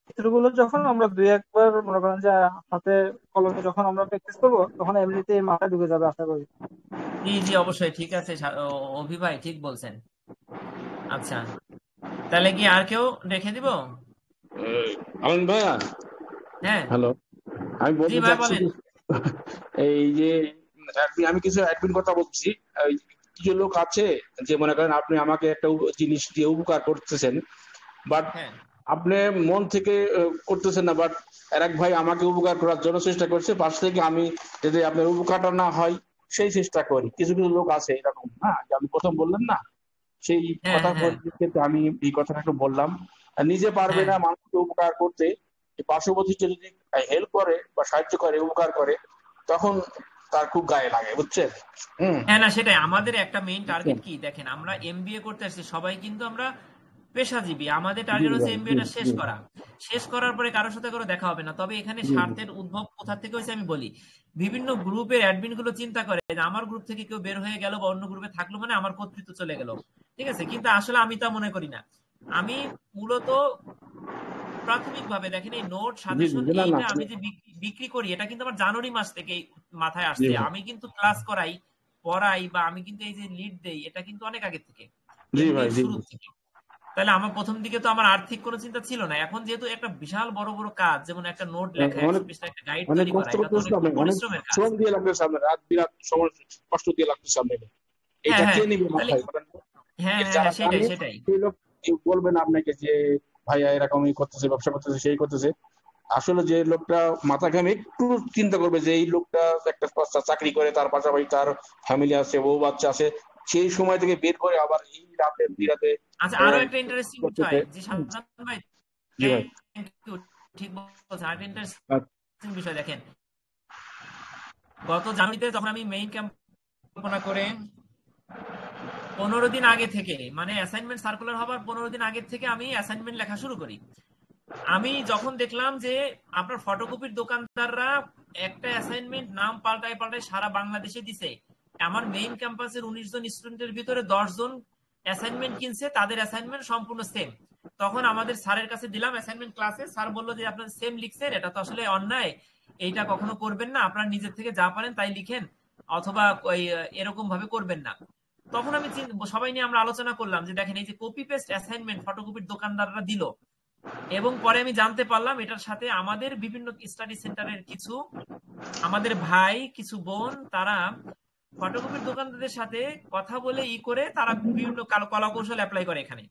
চিত্রগুলো যখন আমরা দুই একবার মনে করেন যে হাতে কলমে যখন আমরা প্র্যাকটিস করবো, তখন এমনিতেই মাথায় ঢুকে যাবে আশা করি। জি জি, অবশ্যই, ঠিক আছে, অভি ভাই ঠিক বলছেন। আচ্ছা, তাহলে কি আর কেউ রেখে দিব? আলম ভাইয়া, হ্যাঁ, হ্যালো, আমি জি বলতে ভাই চাচ্ছি বলেন। এই যে আমি কিছু অ্যাডমিন কথা বলছি। এই কিছু লোক আছে যে মনে করেন আপনি আমাকে একটা জিনিস দিয়ে উপকার করতেছেন, বাট হ্যাঁ আপনি মন থেকে করতেছেন না, বাট আর এক ভাই আমাকে উপকার করার জন্য চেষ্টা করছে, পাশ থেকে আমি যদি আপনার উপকারটা না হয় সেই চেষ্টা করি। কিছু কিছু লোক আছে এরকম, হ্যাঁ, যে আমি প্রথম বললেন না, সেই হ্যাঁ কথা হ্যাঁ পরিপ্রেক্ষিতে আমি এই কথাটা একটু বললাম। আর নিজে পারবে হ্যাঁ না মানুষকে উপকার করতে, পার্শ্ববর্তীকে যদি হেল্প করে বা সাহায্য করে, উপকার করে, তখন তার খুব গায়ে লাগে, বুঝছেন? হুম। হ্যাঁ, না সেটাই আমাদের একটা মেইন টার্গেট। কি দেখেন, আমরা এমবিএ করতে আসছি, সবাই কিন্তু আমরা পেশাজীবী। আমাদের জি টার্গেট হচ্ছে ভাই, জি এমবিএটা শেষ জি করা। শেষ করার পরে কারোর সাথে কারো দেখা হবে না। তবে এখানে জি স্বার্থের উদ্ভব কোথা থেকে হয়েছে আমি বলি। বিভিন্ন গ্রুপের অ্যাডমিন গুলো চিন্তা করে যে আমার গ্রুপ থেকে কেউ বের হয়ে গেল বা অন্য গ্রুপে থাকলো মানে আমার কর্তৃত্ব চলে গেল, ঠিক আছে? কিন্তু আসলে আমি তা মনে করি না। আমি মূলত প্রাথমিকভাবে দেখেন এই নোট জি জি সাজেশন না না, এইটা আমি যে বিক্রি করি, এটা কিন্তু আমার জানুয়ারি মাস থেকে মাথায় জি আসছে। ভাই, আমি কিন্তু ক্লাস করাই, পড়াই, বা আমি কিন্তু এই যে লিড দেই, এটা কিন্তু অনেক আগে থেকে, জি এমবিএ ভাই, জি শুরু জি। থেকে। তাহলে আমার প্রথম দিকে তো আমার আর্থিক কোনো চিন্তা ছিল না। এখন যেহেতু একটা বিশাল বড় বড় কাজ, যেমন একটা নোট লেখা, অনেক 100 পৃষ্ঠা একটা গাইড অনেক তৈরি করা, কষ্ট এটা তো করতেছে অনেক আপনি, অনেক পরিশ্রমের কাজ। শ্রম দিয়ে লাগতেছে আপনার, রাত বিরাত সময় কষ্ট দিয়ে লাগতেছে আপনাকে। হ্যাঁ এটা কে হ্যাঁ, নিবে তাহলে মাথায় বলেন তো? হ্যাঁ হ্যাঁ যারা হ্যাঁ, সেটাই জানে সেটাই। সেই লোক কেউ বলবে না আপনাকে যে ভাইয়া এরকম করতেছে, ব্যবসা করতেছে, সেই করতেছে। আসলে যে লোকটা মাথা ঘামে একটু চিন্তা করবে যে এই লোকটা একটা চাকরি করে, তার পাশাপাশি তার ফ্যামিলি আছে, বউ বাচ্চা আছে, সেই সময় থেকে বের করে আবার এই রাতে বিরাতে আচ্ছা, আরো একটা ইন্টারেস্টিং বিষয়, করতেছে। জি সাধারণ ভাই, জি ভাই। thank you, ঠিক বলছেন। আরেকটা আচ্ছা, ইন্টারেস্টিং বিষয় দেখেন, গত জানুয়ারিতে যখন আমি মেইন ক্যাম্প কল্পনা করে 15 দিন আগে থেকে, মানে অ্যাসাইনমেন্ট সার্কুলার হবার 15 দিন আগে থেকে আমি অ্যাসাইনমেন্ট লেখা শুরু করি। আমি যখন দেখলাম যে আপনার ফটোকপির দোকানদাররা একটা অ্যাসাইনমেন্ট নাম পাল্টায় পাল্টায় সারা বাংলাদেশে দিছে, আমার মেইন ক্যাম্পাসের 19 জন স্টুডেন্টের ভিতরে 10 জন অ্যাসাইনমেন্ট কিনছে, তাদের অ্যাসাইনমেন্ট সম্পূর্ণ সেম। তখন আমাদের স্যারের কাছে দিলাম অ্যাসাইনমেন্ট ক্লাসে, স্যার বললো যে আপনার সেম লিখছেন, এটা তো আসলে অন্যায়, এইটা কখনো করবেন না, আপনার নিজের থেকে যা পারেন তাই লিখেন, অথবা ওই এরকম ভাবে করবেন না। তখন আমি সবাই নিয়ে আমরা আলোচনা করলাম যে দেখেন, এই যে কপি পেস্ট অ্যাসাইনমেন্ট ফটোকপির দোকানদাররা দিল, এবং পরে আমি জানতে পারলাম এটার সাথে আমাদের বিভিন্ন স্টাডি সেন্টারের কিছু আমাদের ভাই, কিছু বোন, তারা ফটোকপির দোকানদারদের সাথে কথা বলে করে তারা বিভিন্ন কলা কৌশল অ্যাপ্লাই করে এখানে,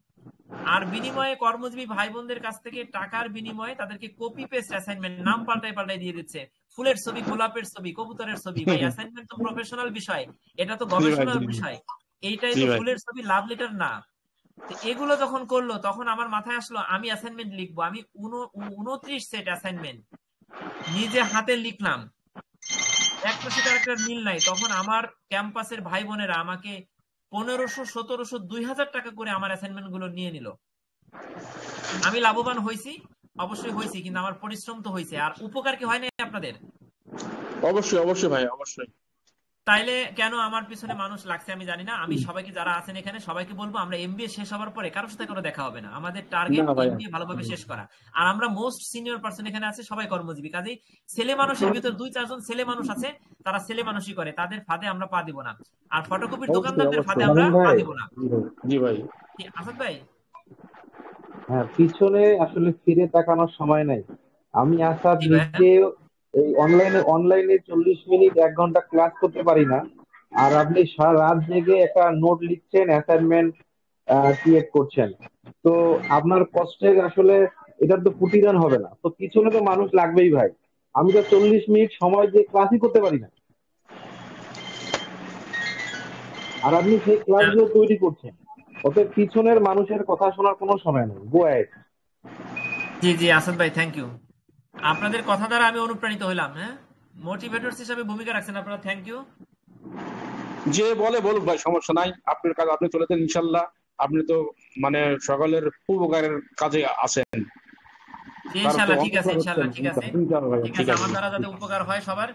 আর বিনিময়ে কর্মজীবী ভাই বোনদের কাছ থেকে টাকার বিনিময়ে তাদেরকে কপি পেস্ট অ্যাসাইনমেন্ট নাম পাল্টায় পাল্টায় দিয়ে দিচ্ছে। ফুলের ছবি, গোলাপের ছবি, কবুতরের ছবি। ভাই, অ্যাসাইনমেন্ট তো প্রফেশনাল বিষয়, এটা তো জি ভাই, গবেষণার জি বিষয়, এইটাই জি তো ভাই। ফুলের ছবি, লাভ লেটার না। এগুলো যখন করলো তখন আমার মাথায় আসলো আমি অ্যাসাইনমেন্ট লিখবো। আমি 29 সেট অ্যাসাইনমেন্ট নিজে হাতে লিখলাম, একটা সাথে একটা মিল নাই। তখন আমার ক্যাম্পাসের ভাই বোনেরা আমাকে 1500, 1700, 2000 টাকা করে আমার অ্যাসাইনমেন্ট গুলো নিয়ে নিল। আমি লাভবান হয়েছি, অবশ্যই হয়েছি, কিন্তু আমার পরিশ্রম তো হয়েছে। আর উপকার কি হয় না আপনাদের? অবশ্যই অবশ্যই ভাই, অবশ্যই। তাইলে কেন আমার পিছনে মানুষ লাগছে আমি জানি না। আমি সবাইকে, যারা আছেন এখানে সবাইকে বলবো, আমরা এমবিএ শেষ হওয়ার পরে কারোর সাথে কোনো দেখা হবে না, আমাদের টার্গেট না ভাই, এমবিএ ভালোভাবে শেষ করা। আর আমরা মোস্ট সিনিয়র পার্সন এখানে আছে, সবাই কর্মজীবী, কাজেই ছেলে মানুষের ভিতর 2-4 জন ছেলে মানুষ আছে, তারা ছেলে মানুষই করে, তাদের ফাঁদে আমরা পা দিব না। আর ফটোকপির অবশ্যই দোকানদারদের ফাঁদে অবশ্যই। আমরা আলামিন পা ভাই, দিব না। জি ভাই। আসাদ ভাই, হ্যাঁ, পিছনে আসলে ফিরে তাকানোর সময় নাই। আমি আসাদ জি ভাই, নিজে এই অনলাইনে 40 মিনিট 1 ঘন্টা ক্লাস করতে পারি না, আর আপনি সারা রাত জেগে একটা নোট লিখছেন, অ্যাসাইনমেন্ট ক্রিয়েট করছেন। তো আপনার কষ্টের আসলে এটার তো প্রতিদান হবে না, তো পিছনে তো মানুষ লাগবেই ভাই। আমি তো 40 মিনিট সময় দিয়ে ক্লাসই করতে পারি না, আর আপনি সেই ক্লাসগুলো তৈরি করছেন। অতএব পিছনের মানুষের কথা শোনার কোনো সময় নেই। Go ahead. জি জি আসাদ ভাই, থ্যাংক ইউ। আপনাদের কথা দ্বারা আমি অনুপ্রাণিত হলাম। হ্যাঁ, মোটিভেটরস হিসাবে ভূমিকা রাখছেন আপনারা, থ্যাংক ইউ। যে বলে বলুক ভাই, সমস্যা নাই। আপনার কাজ আপনি চলে দেন ইনশাল্লাহ। আপনি তো মানে সকলের উপকারের কাজে আছেন। ইনশাআল্লাহ, ঠিক আছে, ইনশাআল্লাহ, ঠিক আছে, ঠিক ঠিক আছে। আছে আমার দ্বারা যাতে উপকার হয় সবার,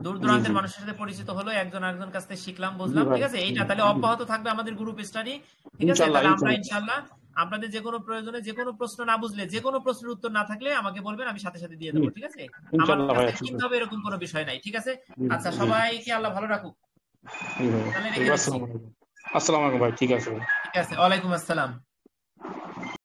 দূর দূরান্তের মানুষের সাথে পরিচিত হলো, একজন আরেকজন কাছ থেকে শিখলাম, বুঝলাম, ঠিক আছে। এইটা তাহলে অব্যাহত থাকবে আমাদের গ্রুপ স্টাডি, ঠিক আছে। ইনশাল্লাহ তাহলে আমরা ইনশাল্লাহ ইনশাআল্লাহ আপনাদের যে কোনো প্রয়োজনে, যে কোনো প্রশ্ন না বুঝলে, যে কোনো প্রশ্নের উত্তর না থাকলে আমাকে বলবেন, আমি সাথে সাথে দিয়ে দেবো, ঠিক আছে। আমার ইনশাল্লাহ কাছ ভাই, থেকে ঠিক কিনতে আছে। হবে এরকম কোনো বিষয় নাই, ঠিক আছে। আচ্ছা, জি, সবাইকে আল্লাহ ভালো রাখুক, জি ভাই। তাহলে রেখে দিচ্ছি। আসসালামু আলাইকুম ভাই, ঠিক আছে ভাই। ঠিক আছে, ওয়ালাইকুম আসসালাম।